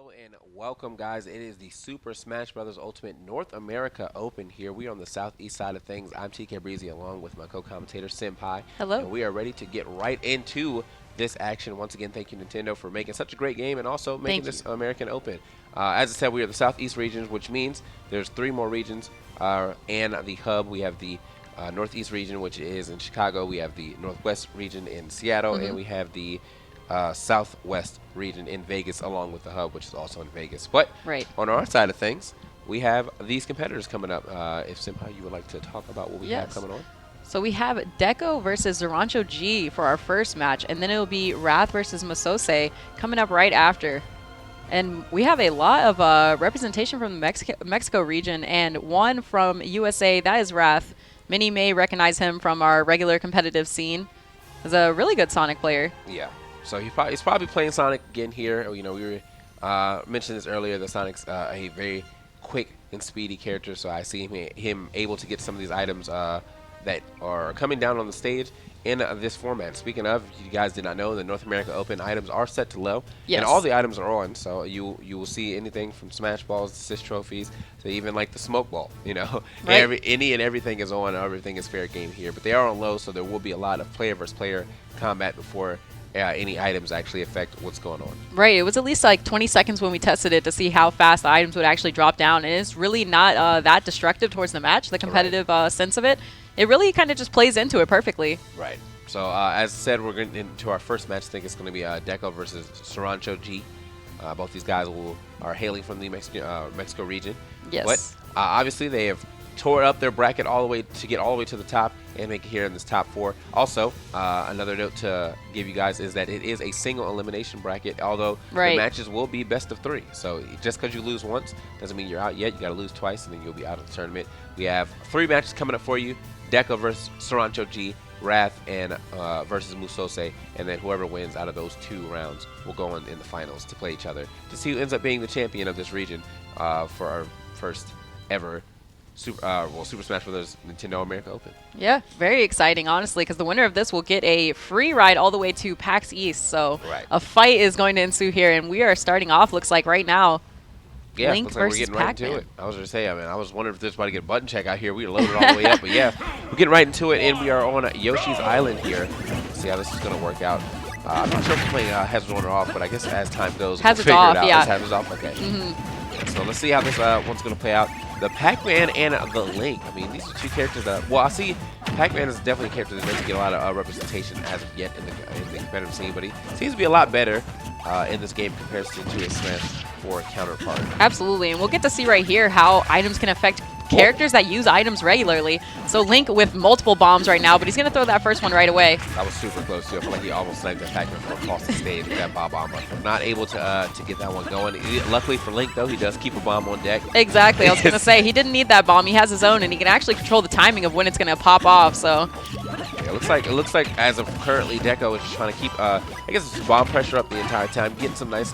Hello and welcome, guys. It is the Super Smash Bros. Ultimate North America Open here. We are on the southeast side of things. I'm TK Breezy along with my co-commentator Senpai. Hello. And we are ready to get right into this action. Once again, thank you, Nintendo, for making such a great game and also making this American Open. As I said, we are the southeast region, which means there's 3 more regions and the hub. We have the northeast region, which is in Chicago. We have the northwest region in Seattle, and we have the southwest region in Vegas, along with the hub, which is also in Vegas. But on our side of things, we have these competitors coming up. If Senpai, you would like to talk about what we have coming on. So we have Deko versus ZorronchoG for our first match, and then it'll be Wrath versus Muhsoce coming up right after. And we have a lot of representation from the Mexico region, and one from USA, that is Wrath. Many may recognize him from our regular competitive scene. He's a really good Sonic player. Yeah. So he's probably playing Sonic again here. You know, we were mentioned this earlier, that Sonic's a very quick and speedy character, so I see him able to get some of these items that are coming down on the stage in this format. Speaking of, you guys did not know, the North America Open items are set to low, and all the items are on, so you will see anything from Smash Balls to Assist Trophies to even like the Smoke Ball, you know. Any and everything is on, everything is fair game here, but they are on low, so there will be a lot of player versus player combat before any items actually affect what's going on. Right. It was at least like 20 seconds when we tested it to see how fast the items would actually drop down. And it's really not that destructive towards the match, the competitive sense of it. It really kind of just plays into it perfectly. Right. So as I said, we're going into our first match. I think it's going to be Deko versus ZorronchoG. Both these guys are hailing from the Mexico region. Yes. But obviously they have tore up their bracket all the way to the top and make it here in this top 4. Also, another note to give you guys is that it is a single elimination bracket, although the matches will be best of 3. So just because you lose once doesn't mean you're out yet. You got to lose twice and then you'll be out of the tournament. We have 3 matches coming up for you: Deko versus ZorronchoG, Wrath and versus Muhsoce, and then whoever wins out of those 2 rounds will go on in the finals to play each other to see who ends up being the champion of this region for our first ever Super Smash Bros. Nintendo America Open. Yeah, very exciting, honestly, because the winner of this will get a free ride all the way to PAX East. So a fight is going to ensue here, and we are starting off, looks like right now, Link looks like versus we're getting right into Pac-Man. it. I was going to say, I was wondering if this was about to get a button check out here. We were loaded all the way up, but yeah, we're getting right into it, and we are on Yoshi's Island here. Let's see how this is going to work out. I'm not sure if we're playing Hazard on or off, but I guess as time goes, we'll figure it out. Hazard's off, okay. So let's see how this one's going to play out. The Pac-Man and the Link. I mean, these are 2 characters that, well, I see Pac-Man is definitely a character that doesn't get a lot of representation as of yet in the competitive scene, but he seems to be a lot better in this game compared to his Smash 4 counterpart. Absolutely, and we'll get to see right here how items can affect characters that use items regularly. So Link with multiple bombs right now, but he's going to throw that first one right away. That was super close, too. I feel like he almost sniped that Pac-Man from across the stage with that bomb. I'm not able to get that one going. Luckily for Link, though, he does keep a bomb on deck. Exactly. I was going to say, he didn't need that bomb. He has his own, and he can actually control the timing of when it's going to pop off. So yeah, it looks like as of currently, Deko is just trying to keep I guess it's bomb pressure up the entire time, getting some nice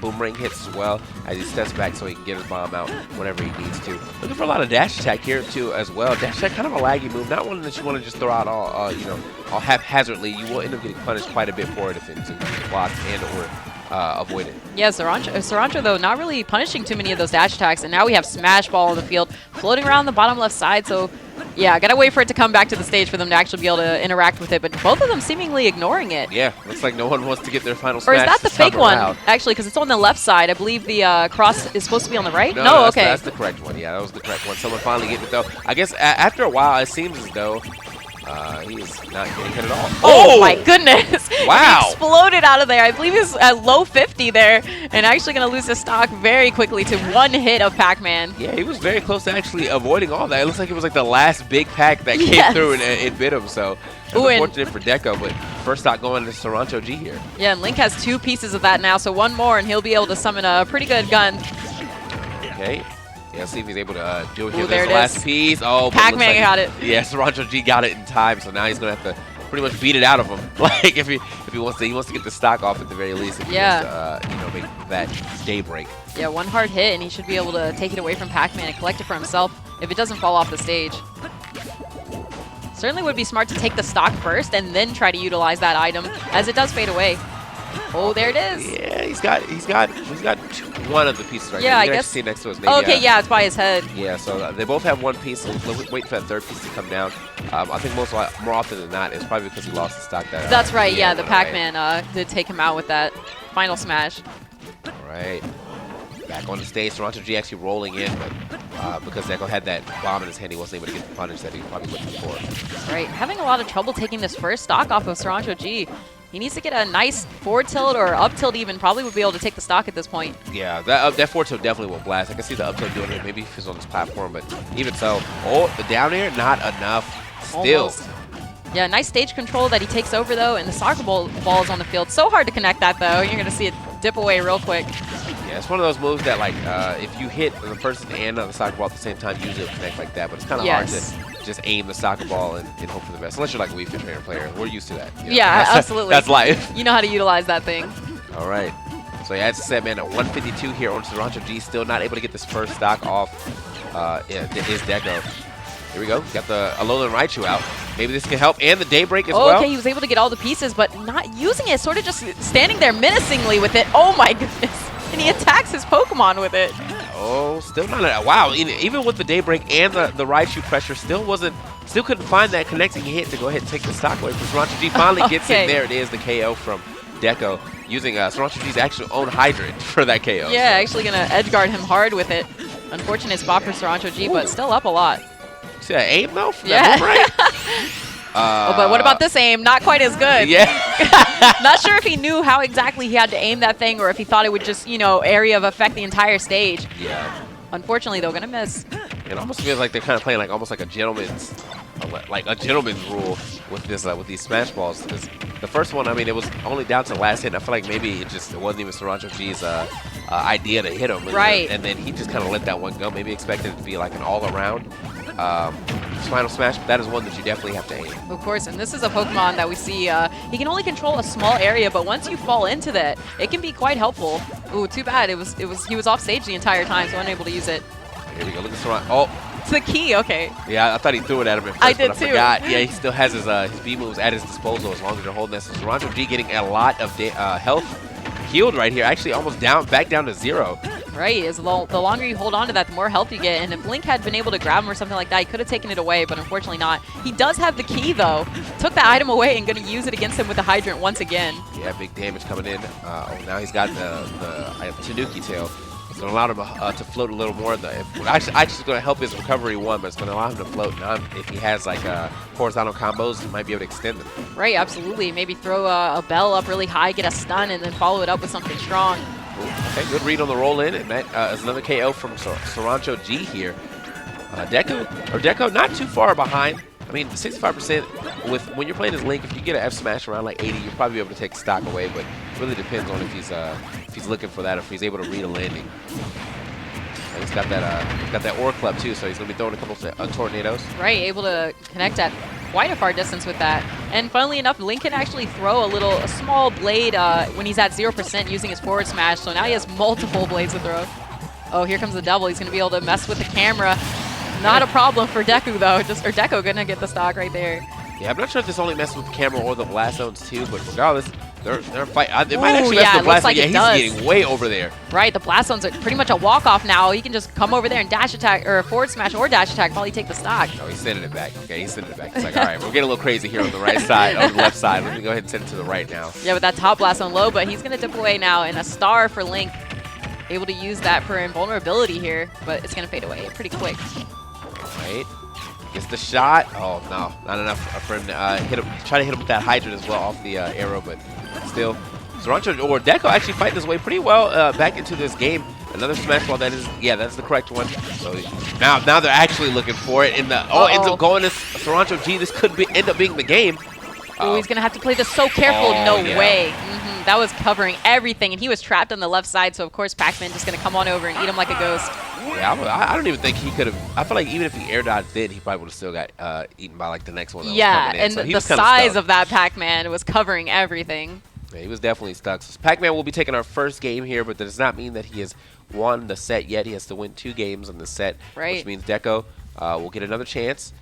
boomerang hits as well as he steps back so he can get his bomb out whenever he needs to. Looking for a lot of dash attack here too as well. Dash attack, kind of a laggy move, not one that you want to just throw out all haphazardly. You will end up getting punished quite a bit for it if it's blocked and or avoided. Yeah, Zorroncho though not really punishing too many of those dash attacks, and now we have Smash Ball on the field floating around the bottom left side. So yeah, gotta wait for it to come back to the stage for them to actually be able to interact with it, but both of them seemingly ignoring it. Yeah, looks like no one wants to get their final smash. Or is that the fake one, actually, because it's on the left side. I believe the cross is supposed to be on the right? No, okay. That's the correct one. Yeah, that was the correct one. Someone finally getting it, though. I guess after a while, it seems as though he is not getting hit at all. Oh my goodness. Wow. He exploded out of there. I believe he's at low 50 there and actually going to lose his stock very quickly to 1 hit of Pac-Man. Yeah, he was very close to actually avoiding all that. It looks like it was like the last big pack that came through and it bit him. So unfortunate for Deko, but first stock going to ZorronchoG here. Yeah, and Link has 2 pieces of that now, so 1 more and he'll be able to summon a pretty good gun. Okay. Yeah, let's see if he's able to do it here. There's the last piece. Oh, Pac-Man got it. Yeah, ZorronchoG got it in time, so now he's gonna have to pretty much beat it out of him. Like if he wants to get the stock off at the very least. If he wants to, make that daybreak. Yeah, 1 hard hit, and he should be able to take it away from Pac-Man and collect it for himself if it doesn't fall off the stage. Certainly would be smart to take the stock first and then try to utilize that item, as it does fade away. Oh, there it is. Yeah, he's got one of the pieces right yeah, there. I You can guess. see next to his name. Oh, okay, yeah, it's by his head. Yeah, so they both have one piece. So wait for that third piece to come down. I think more often than not, it's probably because he lost the stock. That's right. Yeah, the Pac-Man did take him out with that final smash. All right. Back on the stage, ZorronchoG actually rolling in, but because Deko had that bomb in his hand, he wasn't able to get the punish that he probably looking for. Right, having a lot of trouble taking this first stock off of ZorronchoG. He needs to get a nice forward tilt or up tilt even, probably would be able to take the stock at this point. Yeah, that forward tilt definitely will blast. I can see the up tilt doing it, maybe if he's on this platform, but even so. Oh, the down air, not enough. Still. Almost. Yeah, nice stage control that he takes over, though, and the soccer ball is on the field. So hard to connect that, though. You're going to see it dip away real quick. Yeah, it's one of those moves that, like, if you hit the person and the soccer ball at the same time, usually it'll connect like that. But it's kind of hard to just aim the soccer ball and hope for the best. Unless you're like a Wii Fit Trainer player. We're used to that. You know? Yeah, absolutely. That's life. You know how to utilize that thing. All right. So, yeah, as I said, man, at 152 here on ZorronchoG, still not able to get this first stock off is Deko. Here we go. Got the Alolan Raichu out. Maybe this can help. And the Daybreak as well. Okay, he was able to get all the pieces, but not using it. Sort of just standing there menacingly with it. Oh, my goodness. And he attacks his Pokemon with it. Oh, still not a... Wow. Even with the Daybreak and the Raichu pressure, still couldn't find that connecting hit to go ahead and take the stock away from ZorronchoG. Finally gets it. There it is, the KO from Deko, using ZorronchoG's actual own Hydrant for that KO. Yeah, actually going to edgeguard him hard with it. Unfortunate spot for ZorronchoG, but still up a lot. See that aim, though? From that move, right? Oh, but what about this aim? Not quite as good. Yeah. Not sure if he knew how exactly he had to aim that thing or if he thought it would just, area of effect the entire stage. Yeah. Unfortunately, though, going to miss. It almost feels like they're kind of playing almost like a gentleman's rule with this with these smash balls. Because the first one, I mean, it was only down to the last hit. And I feel like maybe it wasn't even ZorronchoG's idea to hit him. Right. And then he just kind of let that one go. Maybe expected it to be like an all-around final smash, but that is one that you definitely have to aim. Of course, and this is a Pokemon that we see, he can only control a small area, but once you fall into that, it can be quite helpful. Ooh, too bad. He was off stage the entire time, so unable to use it. Here we go. Look at Zorroncho. Oh. It's the key, okay. Yeah, I thought he threw it at him at first, I did but too. I forgot. Yeah, he still has his B moves at his disposal as long as you're holding this. So ZorronchoG getting a lot of health healed right here. Actually, almost back down to 0. Right, the longer you hold on to that, the more health you get. And if Link had been able to grab him or something like that, he could have taken it away, but unfortunately not. He does have the key, though. Took the item away and going to use it against him with the Hydrant once again. Yeah, big damage coming in. Now he's got the Tanuki tail. It's going to allow him to float a little more. Actually, it's going to help his recovery one, but it's going to allow him to float. Now, if he has horizontal combos, he might be able to extend them. Right, absolutely. Maybe throw a bell up really high, get a stun, and then follow it up with something strong. Okay, good read on the roll in, and that is another KO from ZorronchoG here. Deko not too far behind. I mean, 65% when you're playing as Link, if you get an F smash around like 80, you'll probably be able to take stock away, but it really depends on if he's looking for that, if he's able to read a landing. And he's got that Ore Club too, so he's gonna be throwing a couple of tornadoes. Right, able to connect at quite a far distance with that. And funnily enough, Link can actually throw a small blade when he's at 0% using his forward smash. So now he has multiple blades to throw. Oh, here comes the double. He's gonna be able to mess with the camera. Not a problem for Deku though. Deko gonna get the stock right there. Yeah, I'm not sure if this only messes with the camera or the blast zones too, but regardless, they're fighting. They might actually mess with the blast zone. Yeah, he's getting way over there. Right, the blast zones are pretty much a walk-off now. He can just come over there and dash attack, or forward smash or dash attack, probably take the stock. No, he's sending it back. Okay, he's sending it back. It's like, all right, we're getting a little crazy here on the right side, on the left side. Let me go ahead and send it to the right now. Yeah, with that top blast zone low, but he's gonna dip away now, and a star for Link. Able to use that for invulnerability here, but it's gonna fade away pretty quick. Right. Gets the shot. Oh, no. Not enough for him to try to hit him with that Hydrant as well off the arrow, but still. Deko actually fighting his way pretty well back into this game. Another smash ball that's the correct one. So now they're actually looking for it. Ends up going to ZorronchoG. This could end up being the game. Oh, he's going to have to play this so careful. Yeah. Way. That was covering everything, and he was trapped on the left side, so of course Pac-Man just going to come on over and eat him like a ghost. Yeah, I don't even think he could have. I feel like even if he air dodged then, he probably would have still got eaten by like the next one that was coming in. And so the size of that Pac-Man was covering everything. Yeah, he was definitely stuck. So Pac-Man will be taking our first game here, but that does not mean that he has won the set yet. He has to win 2 games in the set, which means Deko will get another chance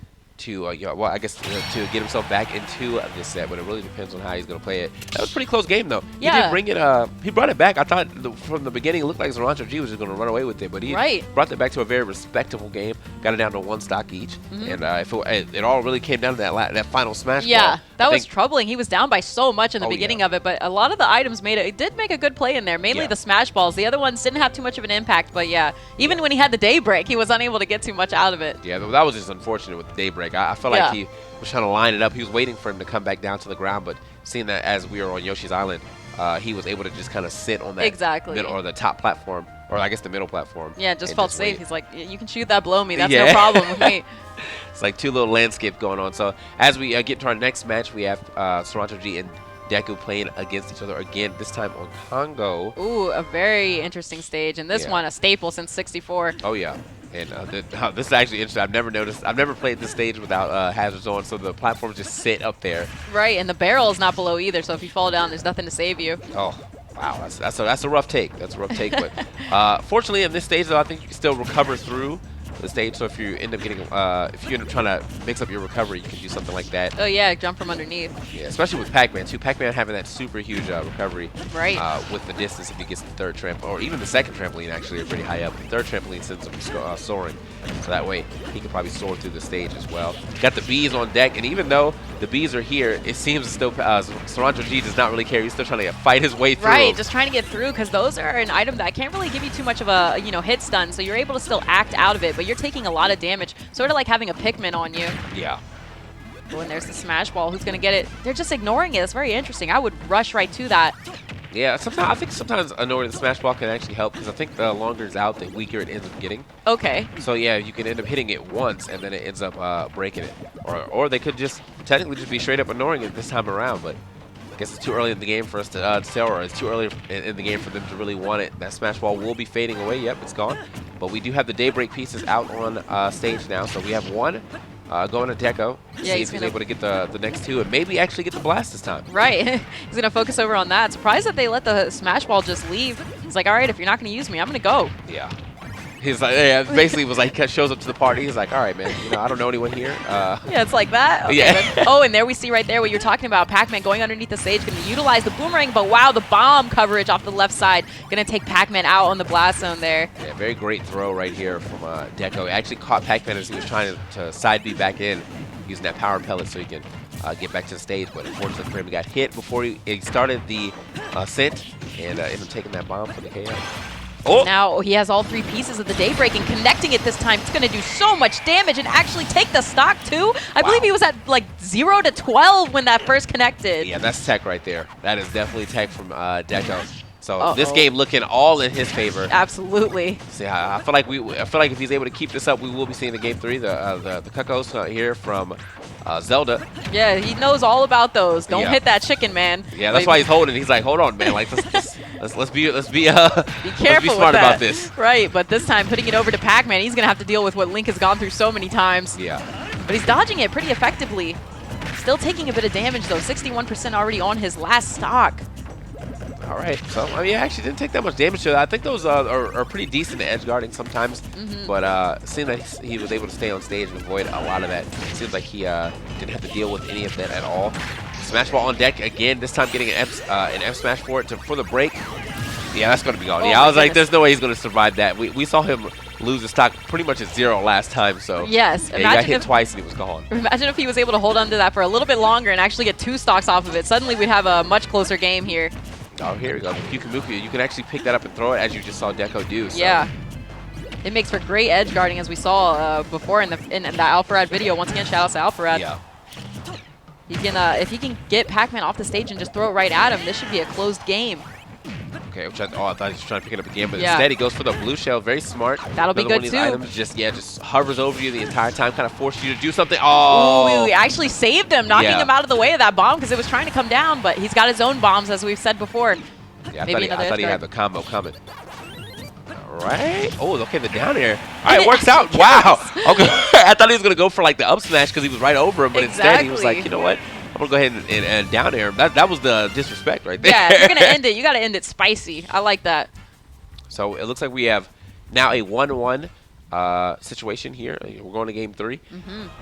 to, well, I guess to get himself back into this set, but it really depends on how he's going to play it. That was a pretty close game, though. Yeah. He did bring it, he brought it back. I thought from the beginning it looked like ZorronchoG was just going to run away with it, but he brought it back to a very respectable game, got it down to 1 stock each, and it all really came down to that final smash ball. That was troubling. He was down by so much in the beginning of it, but a lot of the items did make a good play in there, mainly the smash balls. The other ones didn't have too much of an impact, but even when he had the daybreak, he was unable to get too much out of it. Yeah, that was just unfortunate with the daybreak. I felt like he was trying to line it up. He was waiting for him to come back down to the ground, but seeing that as we were on Yoshi's Island, he was able to just kind of sit on that middle, or the top platform, or I guess the middle platform. Yeah, just felt safe. He's like, you can shoot that below me. That's no problem with me. It's like 2 little landscape going on. So as we get to our next match, we have ZorronchoG and Deko playing against each other again, this time on Congo. Ooh, a very interesting stage, and this one a staple since 64. Oh yeah, and this is actually interesting. I've never played this stage without hazards on, so the platforms just sit up there. Right, and the barrel is not below either, so if you fall down, there's nothing to save you. Oh, wow, that's a rough take. That's a rough take, but fortunately in this stage though, I think you can still recover through the stage. So if you end up getting, if you end up trying to mix up your recovery, you can do something like that. Oh yeah, jump from underneath. Yeah, especially with Pac-Man too. Pac-Man having that super huge recovery. Right. With the distance, if he gets the 3rd trampoline, or even the 2nd trampoline, actually, are pretty high up. The 3rd trampoline sends him soaring, so that way he can probably soar through the stage as well. Got the bees on deck, and even though the bees are here, it seems as though ZorronchoG does not really care. He's still trying to fight his way through. Right, just trying to get through, because those are an item that can't really give you too much of a hit stun, so you're able to still act out of it, but you're taking a lot of damage, sort of like having a Pikmin on you. Yeah. When there's the smash ball, who's going to get it? They're just ignoring it. It's very interesting. I would rush right to that. Yeah, I think sometimes ignoring the smash ball can actually help, because I think the longer it's out, the weaker it ends up getting. Okay. So yeah, you can end up hitting it once, and then it ends up breaking it. Or they could just technically just be straight up ignoring it this time around, but I guess it's too early in the game for us to tell, or it's too early in the game for them to really want it. That smash ball will be fading away. Yep, it's gone. But we do have the daybreak pieces out on stage now, so we have one going to Deko. Yeah, see if he's able to get the next 2 and maybe actually get the blast this time. Right. He's going to focus over on that. Surprised that they let the smash ball just leave. He's like, all right, if you're not going to use me, I'm going to go. Yeah. He's like, yeah, basically was like, shows up to the party. He's like, all right, man, I don't know anyone here. Yeah, it's like that. Okay, yeah. Oh, and there we see right there what you're talking about. Pac-Man going underneath the stage, going to utilize the boomerang, but wow, the bomb coverage off the left side. Going to take Pac-Man out on the blast zone there. Yeah, very great throw right here from Deko. He actually caught Pac-Man as he was trying to side B back in, using that power pellet so he can get back to the stage. But unfortunately for him, he got hit before he started the ascent, and ended up taking that bomb for the KO. Oh. Now he has all 3 pieces of the daybreak, and connecting it this time, it's going to do so much damage and actually take the stock too. I believe he was at like 0 to 12 when that first connected. Yeah, that's tech right there. That is definitely tech from Deko. So this game looking all in his favor. Absolutely. See, I feel like if he's able to keep this up, we will be seeing the game 3. The Cuckoos here from Zelda. Yeah, he knows all about those. Don't hit that chicken, man. Yeah, that's why he's holding. He's like, hold on, man. Like, let's be careful smart about this. Right, but this time putting it over to Pac-Man, he's gonna have to deal with what Link has gone through so many times. Yeah. But he's dodging it pretty effectively. Still taking a bit of damage though. 61% already on his last stock. All right, so I mean, he actually didn't take that much damage to that. I think those are pretty decent at edge guarding sometimes, but seeing that he was able to stay on stage and avoid a lot of that, it seems like he didn't have to deal with any of that at all. Smash ball on deck again, this time getting an F smash for the break. Yeah, that's going to be gone. Yeah, I was like, there's no way he's going to survive that. We saw him lose his stock pretty much at 0 last time, so yes, yeah, he got hit twice and he was gone. Imagine if he was able to hold on to that for a little bit longer and actually get 2 stocks off of it. Suddenly we'd have a much closer game here. Oh, here we go. The Pyukamuku. You can actually pick that up and throw it, as you just saw Deko do. So. Yeah. It makes for great edge guarding, as we saw before in that Alpharad video. Once again, shout out to Alpharad. Yeah. He can, if he can get Pac-Man off the stage and just throw it right at him, this should be a closed game. Okay, I thought he was trying to pick it up again, but instead he goes for the blue shell. Very smart. That'll be good too. Items just hovers over you the entire time, kind of forces you to do something. Oh! Ooh, he actually saved him, knocking him out of the way of that bomb because it was trying to come down, but he's got his own bombs, as we've said before. Yeah, I thought he had the combo coming. All right. Oh, okay, the down air. All right, works out. Wow. Okay. I thought he was going to go for like the up smash because he was right over him, but instead he was like, you know what? I'm going to go ahead and down air him. That was the disrespect right there. Yeah, if you're going to end it, you got to end it spicy. I like that. So it looks like we have now a 1-1 situation here. We're going to game 3.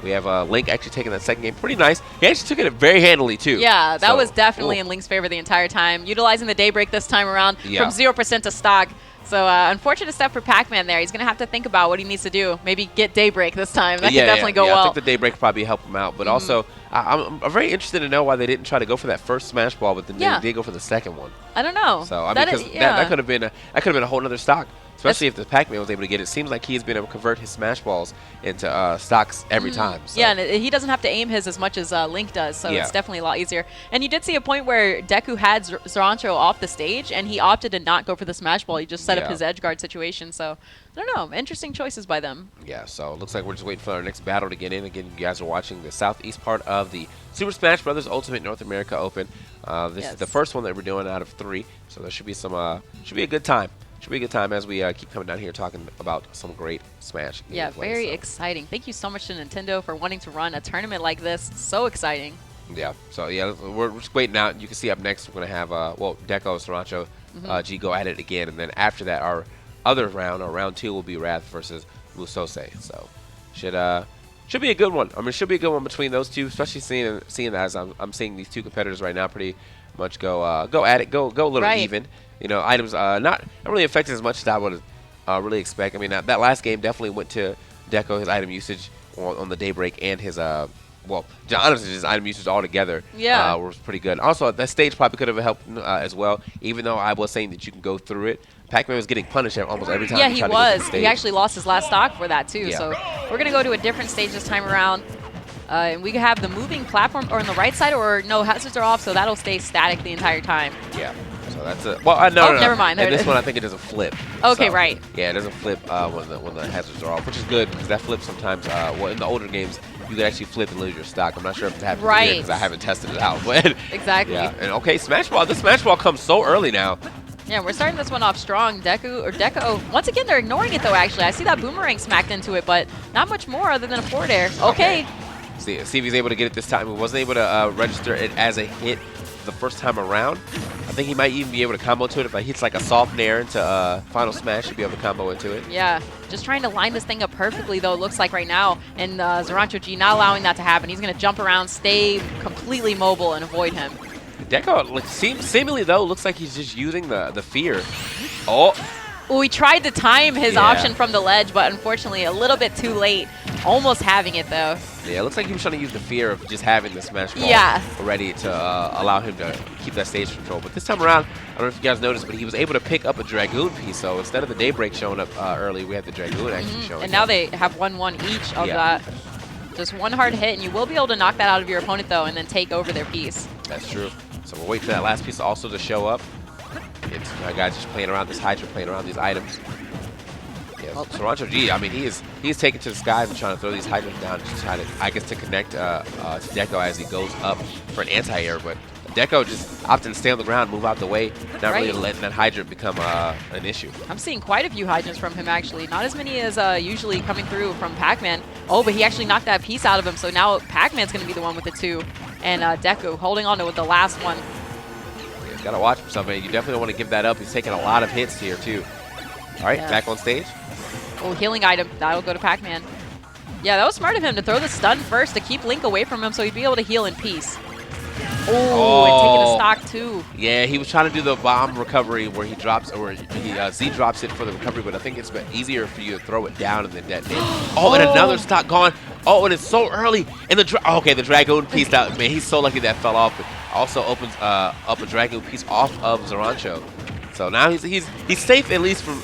We have Link actually taking that second game pretty nice. He actually took it very handily too. Yeah, that was definitely in Link's favor the entire time. Utilizing the Daybreak this time around from 0% to stock. So unfortunate step for Pac-Man there. He's going to have to think about what he needs to do. Maybe get Daybreak this time. That could definitely go well. I think the Daybreak probably help him out. But also, I'm very interested to know why they didn't try to go for that first Smash Ball, but then they did go for the second one. I don't know. So I mean, because that could have been a whole other stock. Especially if the Pac-Man was able to get it. It seems like he's been able to convert his Smash Balls into stocks every time. So. Yeah, and he doesn't have to aim his as much as Link does, so it's definitely a lot easier. And you did see a point where Deku had Zorroncho off the stage, and he opted to not go for the Smash Ball. He just set up his edge guard situation. So, I don't know. Interesting choices by them. Yeah, so it looks like we're just waiting for our next battle to get in. Again, you guys are watching the southeast part of the Super Smash Bros. Ultimate North America Open. This is the first one that we're doing out of 3, so there should be should be a good time. Should be a good time as we keep coming down here talking about some great Smash. Yeah, very exciting. Thank you so much to Nintendo for wanting to run a tournament like this. So exciting. Yeah, so we're just waiting out. You can see up next we're going to have, Deko, ZorronchoG G go at it again. And then after that, our other round, or round 2, will be Wrath versus Muhsoce. So should be a good one. I mean, it should be a good one between those two, especially seeing as I'm seeing these two competitors right now pretty much go at it, go a little even. You know, items not really affected as much as I would really expect. I mean, that last game definitely went to Deko, his item usage on the Daybreak, and his honestly, his item usage altogether was pretty good. Also, that stage probably could have helped as well, even though I was saying that you can go through it. Pac-Man was getting punished almost every time. Yeah, he was. He actually lost his last stock for that, too. Yeah. So we're going to go to a different stage this time around. And we can have the moving platform or on the right side, or no, hazards are off, so that'll stay static the entire time. Yeah. So that's it. Well, no. Never mind. And this one, I think it doesn't flip. Okay, so, right. Yeah, it doesn't flip when the hazards are off, which is good because that flips sometimes. In the older games, you could actually flip and lose your stock. I'm not sure if it happens here because I haven't tested it out. But exactly. Yeah. And okay, Smash Ball. This Smash Ball comes so early now. Yeah, we're starting this one off strong. Deko. Once again, they're ignoring it though. Actually, I see that boomerang smacked into it, but not much more other than a forward air. Okay. See if he's able to get it this time. He wasn't able to register it as a hit the first time around. I think he might even be able to combo to it if he hits like a soft nair into Final Smash. He'd be able to combo into it. Yeah, just trying to line this thing up perfectly though, it looks like right now. And ZorronchoG not allowing that to happen. He's going to jump around, stay completely mobile, and avoid him. Deko, seemingly though, looks like he's just using the fear. Oh, he tried to time his option from the ledge, but unfortunately a little bit too late. Almost having it though. Yeah, it looks like he was trying to use the fear of just having the Smash Ball ready to allow him to keep that stage control. But this time around, I don't know if you guys noticed, but he was able to pick up a Dragoon piece. So instead of the Daybreak showing up early, we had the Dragoon actually showing up. And now they have 1-1 each of that. Just one hard hit, and you will be able to knock that out of your opponent though, and then take over their piece. That's true. So we'll wait for that last piece also to show up. It's my guys just playing around this Hydra, playing around these items. Yeah, ZorronchoG, I mean, he's taking to the skies and trying to throw these Hydras down, just trying to, I guess, to connect to Deko as he goes up for an anti-air. But Deko just opting to stay on the ground, move out the way, not really letting that Hydra become an issue. I'm seeing quite a few Hydras from him, actually. Not as many as usually coming through from Pac-Man. Oh, but he actually knocked that piece out of him, so now Pac-Man's going to be the one with the 2. And Deko holding on to it with the last one. Yeah, he's got to watch himself, man. You definitely don't want to give that up. He's taking a lot of hits here, too. All right, back on stage. Oh, healing item. That'll go to Pac-Man. Yeah, that was smart of him to throw the stun first to keep Link away from him so he'd be able to heal in peace. Oh, and taking a stock too. Yeah, he was trying to do the bomb recovery where he drops, or he Z drops it for the recovery, but I think it's easier for you to throw it down and then detonate. Oh, and another stock gone. Oh, and it's so early. And the the Dragoon piece out. Man, he's so lucky that fell off. But also opens up a Dragoon piece off of Zorroncho. So now he's safe at least from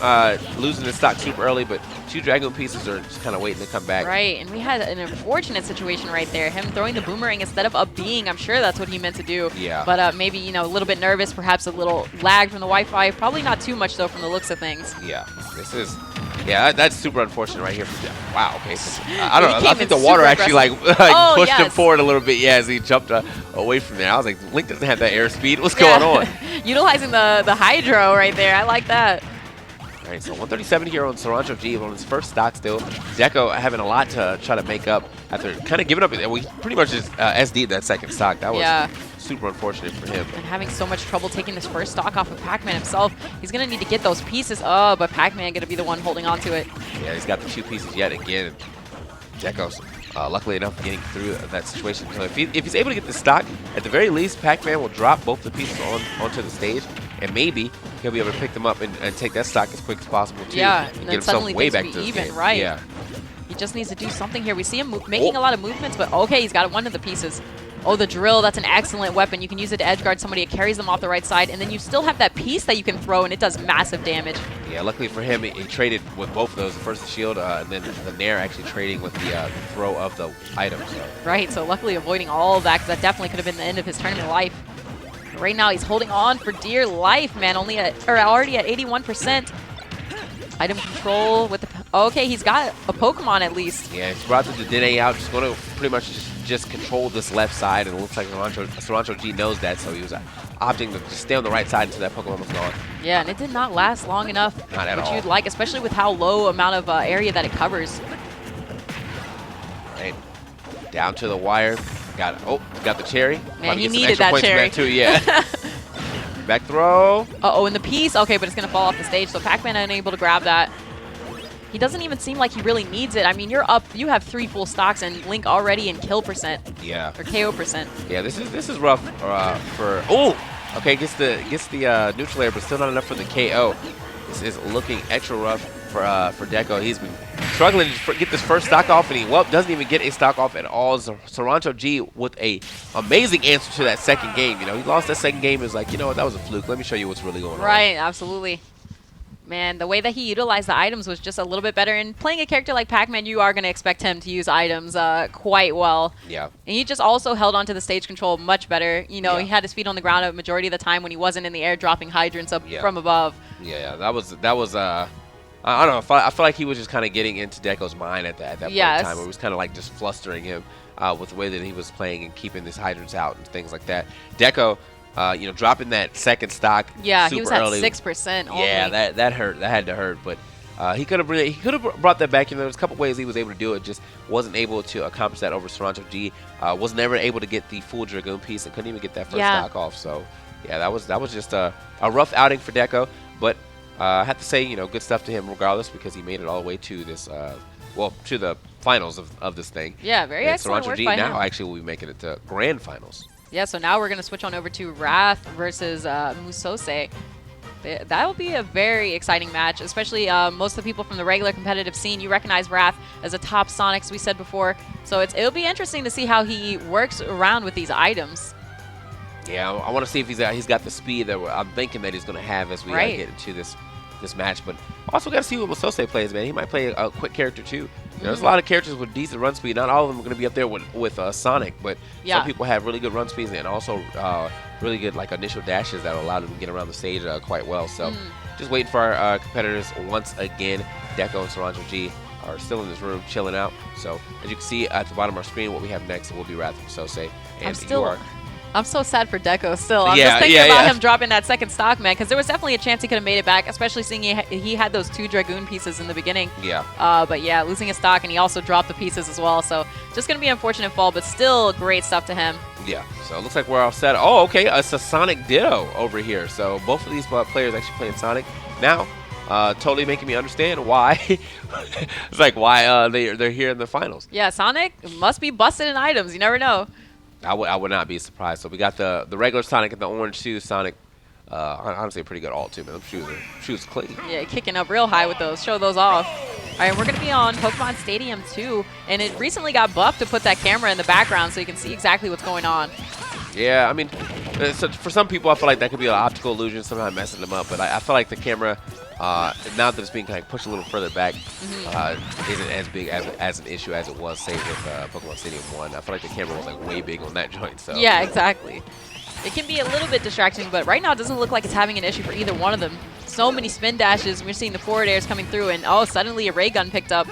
losing his stock super early, but 2 Dragoon pieces are just kind of waiting to come back. Right, and we had an unfortunate situation right there. Him throwing the boomerang instead of up being. I'm sure that's what he meant to do. Yeah. But maybe, you know, a little bit nervous, perhaps a little lag from the Wi-Fi. Probably not too much, though, from the looks of things. Yeah, that's super unfortunate right here. Wow, okay. So, I don't know. I think the water actually pushed him forward a little bit, as he jumped away from there. I was like, Link doesn't have that airspeed. What's going on? Utilizing the Hydro right there. I like that. All right, so 137 here on ZorronchoG on his first stock still. Deko having a lot to try to make up after kind of giving up. We pretty much just SD'd that second stock. That was super unfortunate for him. And having so much trouble taking this first stock off of Pac-Man himself. He's going to need to get those pieces. Oh, but Pac-Man going to be the one holding on to it. Yeah, he's got the 2 pieces yet again. Deko's luckily enough getting through that situation. So if he's able to get the stock, at the very least, Pac-Man will drop both the pieces onto the stage, and maybe he'll be able to pick them up and take that stock as quick as possible too. Yeah, and and get then himself suddenly way things back be to this even, game. right? Yeah. He just needs to do something here. We see him making a lot of movements, but okay, he's got one of the pieces. Oh, the drill, that's an excellent weapon. You can use it to edge guard somebody. It carries them off the right side, and then you still have that piece that you can throw, and it does massive damage. Yeah, luckily for him, he traded with both of those. First the shield, and then the Nair actually trading with the throw of the items. So. Right, so luckily avoiding all of that, because that definitely could have been the end of his tournament life. Right now, he's holding on for dear life, man. Already at 81%. Item control with the... Okay, he's got a Pokemon at least. Yeah, he's brought the Dene out. Just going to pretty much just control this left side, and it looks like ZorronchoG knows that, so he was opting to just stay on the right side until that Pokemon was gone. Yeah, and it did not last long enough. Not at all. Which you'd like, especially with how low amount of area that it covers. Right. Down to the wire. Got the cherry. Man, he needed that cherry. Too, yeah. Back throw. Uh-oh, and the piece. Okay, but it's going to fall off the stage, so Pac-Man unable to grab that. He doesn't even seem like he really needs it. I mean, you're up. You have 3 full stocks, and Link already in kill percent. Yeah. Or KO percent. Yeah, this is rough for. Oh, okay, gets the neutral air, but still not enough for the KO. This is looking extra rough for Deko. He's been struggling to get this first stock off, and he doesn't even get a stock off at all. ZorronchoG with a amazing answer to that second game. You know, he lost that second game. Is like, you know what, that was a fluke. Let me show you what's really going on. Right, absolutely. Man, the way that he utilized the items was just a little bit better. And playing a character like Pac-Man, you are going to expect him to use items quite well. Yeah. And he just also held onto the stage control much better. You know, Yeah. he had his feet on the ground a majority of the time when he wasn't in the air dropping hydrants up from above. Yeah, that was I don't know. I feel like he was just kind of getting into Deko's mind at that point in time. It was kind of like just flustering him with the way that he was playing and keeping his hydrants out and things like that. Deko, you know, dropping that second stock. Yeah, super he was at early. 6% only. Yeah, that hurt. That had to hurt. But he could have brought that back. You know, there's a couple ways he was able to do it. Just wasn't able to accomplish that over ZorronchoG. Was never able to get the full Dragoon piece and couldn't even get that first stock off. So yeah, that was just a rough outing for Deko. But I have to say, you know, good stuff to him regardless, because he made it all the way to this, to the finals of this thing. Yeah, very excellent work by him. now actually will be making it to grand finals. Yeah, so now we're going to switch on over to Wrath versus Muhsoce. That will be a very exciting match, especially most of the people from the regular competitive scene. You recognize Wrath as a top Sonic, as we said before. So it'll be interesting to see how he works around with these items. Yeah, I want to see if he's got the speed that I'm thinking that he's going to have as we get into this match. But also got to see what Muhsoce plays, man. He might play a quick character too. You know, there's a lot of characters with decent run speed. Not all of them are going to be up there with Sonic, but some people have really good run speeds and also really good like initial dashes that allow them to get around the stage quite well. So just waiting for our competitors once again. Deko and ZorronchoG are still in this room chilling out. So as you can see at the bottom of our screen, what we have next will be Wrath and Muhsoce. And I'm so sad for Deko still. I'm just thinking about him dropping that second stock, man, because there was definitely a chance he could have made it back, especially seeing he had those 2 Dragoon pieces in the beginning. Yeah. But yeah, losing his stock, and he also dropped the pieces as well. So just going to be an unfortunate fall, but still great stuff to him. Yeah, so it looks like we're all set. Oh, okay, it's a Sonic Ditto over here. So both of these players actually playing Sonic. Now, totally making me understand why. It's like why they're here in the finals. Yeah, Sonic must be busted in items. You never know. I would not be surprised. So we got the regular Sonic and the orange shoes Sonic. Honestly, a pretty good alt too, man. Those shoes clean. Yeah, kicking up real high with those. Show those off. All right, we're going to be on Pokemon Stadium 2, and it recently got buffed to put that camera in the background so you can see exactly what's going on. Yeah, I mean, so for some people, I feel like that could be an optical illusion, sometimes messing them up. But I feel like the camera, now that it's being kind of pushed a little further back, isn't as big as an issue as it was, say, with Pokemon Stadium 1. I feel like the camera was like way big on that joint. So yeah, exactly. It can be a little bit distracting, but right now it doesn't look like it's having an issue for either one of them. So many spin dashes, we're seeing the forward airs coming through, and oh, suddenly a ray gun picked up.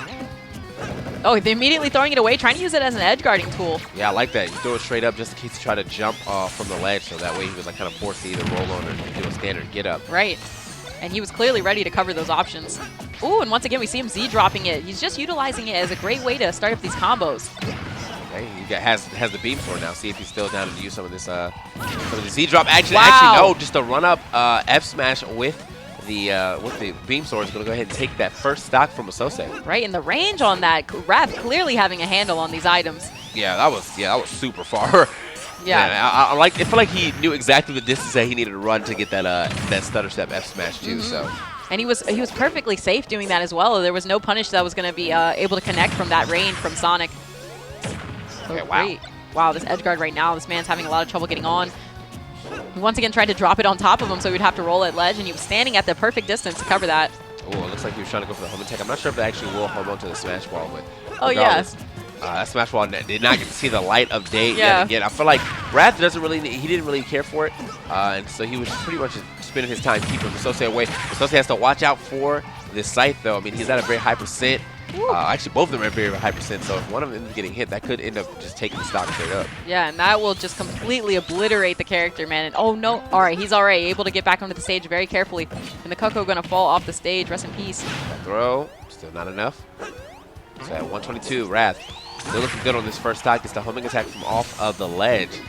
Oh, they're immediately throwing it away, trying to use it as an edge guarding tool. Yeah, I like that. You throw it straight up just in case you try to jump from the ledge, so that way he was like kind of forced to either roll on or do a standard get up. Right. And he was clearly ready to cover those options. Ooh, and once again we see him Z dropping it. He's just utilizing it as a great way to start up these combos. Okay, he has the beam sword now. See if he's still down to use some of this Z drop action. Wow. Actually, no, just a run up F smash with the beam sword is going to go ahead and take that first stock from Muhsoce. Right, and the range on that, Wrath clearly having a handle on these items. Yeah, that was super far. Yeah, I feel like he knew exactly the distance that he needed to run to get that stutter step F smash too. So. And he was perfectly safe doing that as well. There was no punish that was going to be able to connect from that range from Sonic. So okay, wow. great. Wow, this edge guard right now, this man's having a lot of trouble getting on. He once again tried to drop it on top of him, so he'd have to roll at ledge, and he was standing at the perfect distance to cover that. Oh, it looks like he was trying to go for the home attack. I'm not sure if they actually will hold on to the smash wall, but oh yes. That smash wall did not get to see the light of day Yeah. yet again. I feel like Wrath he didn't really care for it, and so he was pretty much spending his time keeping Muhsoce away. Muhsoce has to watch out for this scythe, though. I mean, he's at a very high percent. Actually, both of them are very high percent, so if one of them ends up getting hit, that could end up just taking the stock straight up. Yeah, and that will just completely obliterate the character, man. And oh no, all right, he's already able to get back onto the stage very carefully. And the Coco going to fall off the stage. Rest in peace. That throw, still not enough. So at 122, Wrath still looking good on this first stock. Gets the homing attack from off of the ledge.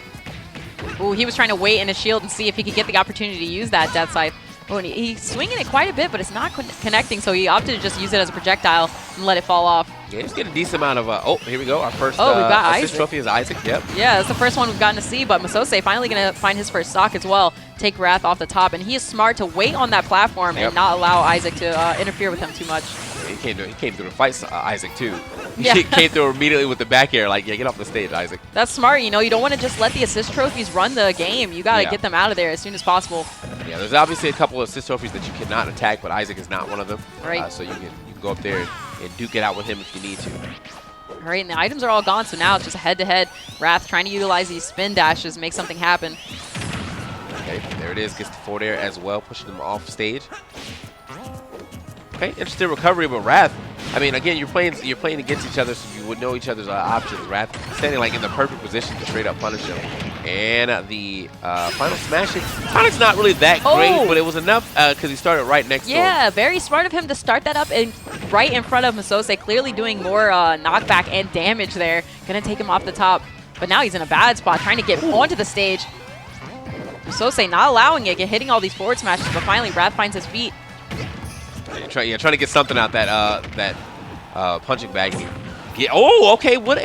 Ooh, he was trying to wait in his shield and see if he could get the opportunity to use that Death Scythe. Oh, and he's swinging it quite a bit, but it's not connecting, so he opted to just use it as a projectile and let it fall off. Yeah, he's getting a decent amount of, oh, here we go. Our first we've got assist Isaac. trophy is Isaac, yep. Yeah, that's the first one we've gotten to see, but Muhsoce finally going to find his first stock as well, take Wrath off the top, and he is smart to wait on that platform and not allow Isaac to interfere with him too much. Yeah, he came through to fight Isaac, too. Yeah. He came through immediately with the back air, like, yeah, get off the stage, Isaac. That's smart, you know, you don't want to just let the assist trophies run the game. You got to get them out of there as soon as possible. Yeah, there's obviously a couple of assist trophies that you cannot attack, but Isaac is not one of them. Right. So you can go up there and duke it out with him if you need to. All right, and the items are all gone, so now it's just a head-to-head. Wrath trying to utilize these spin dashes, make something happen. Okay, there it is. Gets the forward air as well, pushing them off stage. Okay, interesting recovery, but Wrath, I mean, again, you're playing against each other, so you would know each other's options. Wrath standing like in the perfect position to straight up punish him. And the final smashing, Sonic's not really that great, but it was enough because he started right next to him. Yeah, very smart of him to start that up and right in front of Muhsoce, clearly doing more knockback and damage there. Gonna take him off the top, but now he's in a bad spot, trying to get onto the stage. Muhsoce not allowing it, hitting all these forward smashes, but finally Wrath finds his feet. Trying to get something out that punching bag. Yeah. Oh, okay. What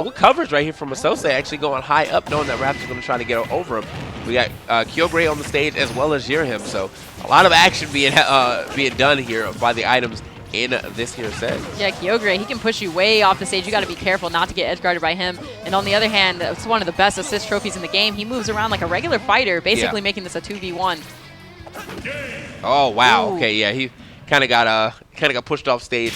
what coverage right here from Muhsoce, actually going high up, knowing that Raptor's going to try to get over him. We got Kyogre on the stage as well as Jirahim, so a lot of action being done here by the items in this here set. Yeah, Kyogre, he can push you way off the stage. You got to be careful not to get edge guarded by him. And on the other hand, it's one of the best assist trophies in the game. He moves around like a regular fighter, basically making this a 2v1. Oh wow. Ooh. Okay, yeah, he kind of got pushed off stage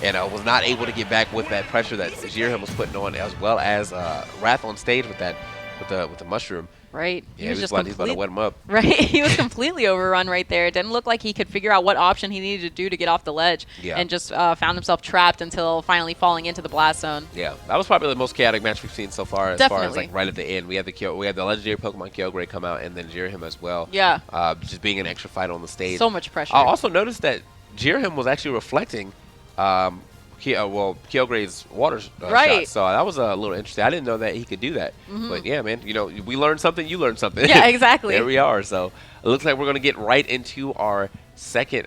and was not able to get back with that pressure that Jirahim was putting on, as well as Wrath on stage with the mushroom. Right. Yeah, he's about to wet him up. Right. He was completely overrun right there. It didn't look like he could figure out what option he needed to do to get off the ledge, and just found himself trapped until finally falling into the blast zone. Yeah, that was probably the most chaotic match we've seen so far. As far as like right at the end, we had the legendary Pokemon Kyogre come out, and then Jirahim as well. Yeah. Just being an extra fight on the stage. So much pressure. I also noticed that Jirahim was actually reflecting Kyogre's water shot. So that was a little interesting. I didn't know that he could do that. But yeah, man, you know, we learned something, you learned something. Yeah, exactly. There we are. So it looks like we're going to get right into our second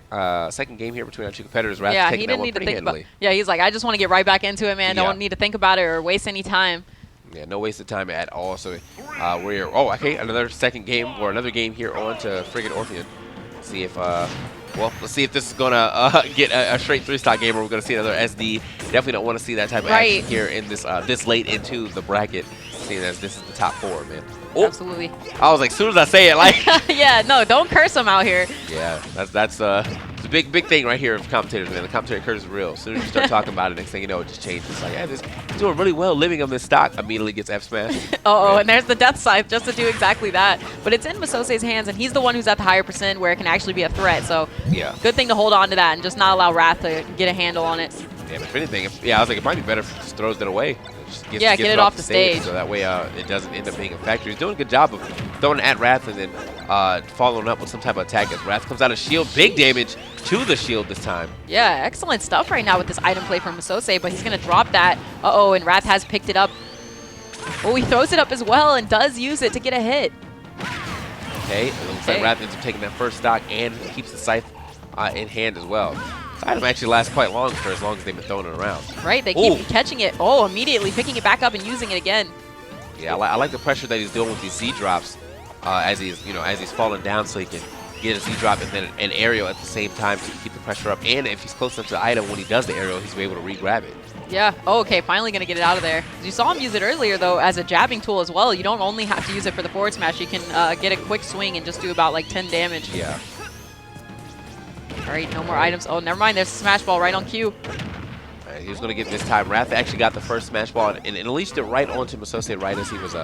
game here between our two competitors. Yeah, he didn't need to think about. Yeah, he's like, I just want to get right back into it, man. Don't need to think about it or waste any time. Yeah, no wasted time at all. So we're another second game or another game here on to Frigate Orpheon. See if let's see if this is gonna get a straight 3-star game, or we're gonna see another SD. Definitely don't want to see that type of action here in this late into the bracket, seeing as this is the top 4, man. Oh, absolutely. I was like, as soon as I say it, like. Yeah, no, don't curse him out here. Yeah, that's it's a big thing right here of commentators, man. The commentator curse is real. As soon as you start talking about it, next thing you know, it just changes. It's like, yeah, this is doing really well, living on this stock. Immediately gets F smashed. And there's the Death Scythe just to do exactly that. But it's in Muhsoce's hands, and he's the one who's at the higher percent where it can actually be a threat. So yeah, good thing to hold on to that and just not allow Wrath to get a handle on it. Yeah, but if anything, I was like, it might be better if he just throws it away. Get it off the stage. So that way it doesn't end up being a factor. He's doing a good job of throwing it at Wrath and then following up with some type of attack as Wrath comes out of shield. Big damage to the shield this time. Yeah, excellent stuff right now with this item play from Muhsoce, but he's going to drop that. And Wrath has picked it up. Oh, he throws it up as well and does use it to get a hit. Okay, it looks like Wrath ends up taking that first stock and keeps the scythe in hand as well. This item actually lasts quite long for as long as they've been throwing it around. Right, they keep catching it. Oh, immediately picking it back up and using it again. Yeah, I like the pressure that he's doing with these Z drops as he's falling down, so he can get a Z drop and then an aerial at the same time to keep the pressure up. And if he's close enough to the item, when he does the aerial, he's able to re-grab it. Yeah. Oh, okay, finally going to get it out of there. You saw him use it earlier, though, as a jabbing tool as well. You don't only have to use it for the forward smash. You can get a quick swing and just do about like 10 damage. Yeah. All right, no more items. Oh, never mind. There's a smash ball right on cue. All right, he was going to get this time. Wrath actually got the first smash ball and unleashed it right onto Muhsoce right as he was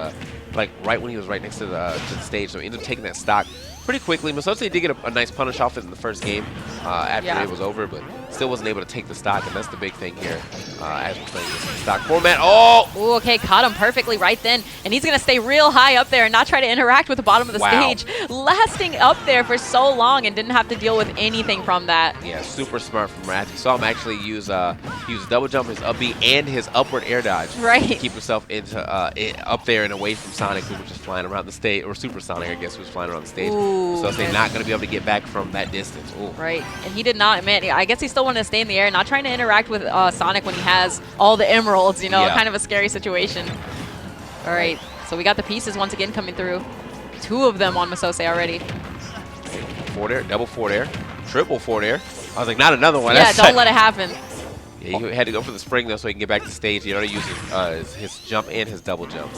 right when he was right next to the stage. So he ended up taking that stock pretty quickly. Muhsoce did get a nice punish off it in the first game after it was over, but still wasn't able to take the stock, and that's the big thing here as we're playing this stock format. Oh! Ooh, okay, caught him perfectly right then, and he's going to stay real high up there and not try to interact with the bottom of the stage, lasting up there for so long and didn't have to deal with anything from that. Yeah, super smart from Wrath. You saw him actually use double jump, his up B, and his upward air dodge to keep himself into up there and away from Sonic, who was just flying around the stage, or Super Sonic, I guess, who was flying around the stage. Ooh, so they're not going to be able to get back from that distance. Ooh. Right, and he did not, man, I guess he still wanted to stay in the air, not trying to interact with Sonic when he has all the emeralds, you know, kind of a scary situation. All right, so we got the pieces once again coming through. 2 of them on Muhsoce already. Forward air, double forward air, triple forward air. I was like, not another one. Yeah, don't let it happen. Yeah, he had to go for the spring, though, so he can get back to the stage. He already used his jump and his double jump.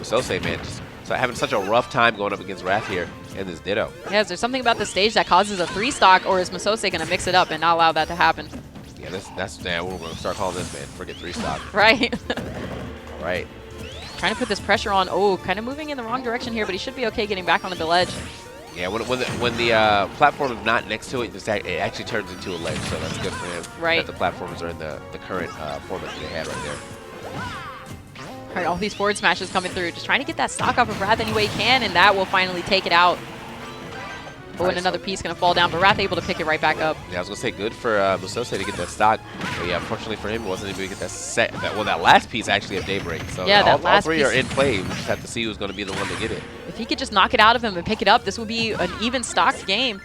Muhsoce, man, just having such a rough time going up against Wrath here in this Ditto. Yeah, is there something about the stage that causes a 3 stock, or is Muhsoce going to mix it up and not allow that to happen? Yeah, we're going to start calling this, man. Forget 3 stock. Right. Right. Trying to put this pressure on. Oh, kind of moving in the wrong direction here, but he should be okay getting back onto the ledge. Yeah, when the platform is not next to it, it actually turns into a ledge, so that's good for him. Right. That the platforms are in the current format that they had right there. All right, all these forward smashes coming through. Just trying to get that stock off of Wrath any way he can, and that will finally take it out. Oh, and another piece going to fall down, but Wrath able to pick it right back up. Yeah, I was going to say good for Muhsoce to get that stock. But yeah, unfortunately for him, he wasn't able to get that last piece actually of Daybreak. So yeah, all 3 are in play. We just have to see who's going to be the one to get it. If he could just knock it out of him and pick it up, this would be an even stocked game.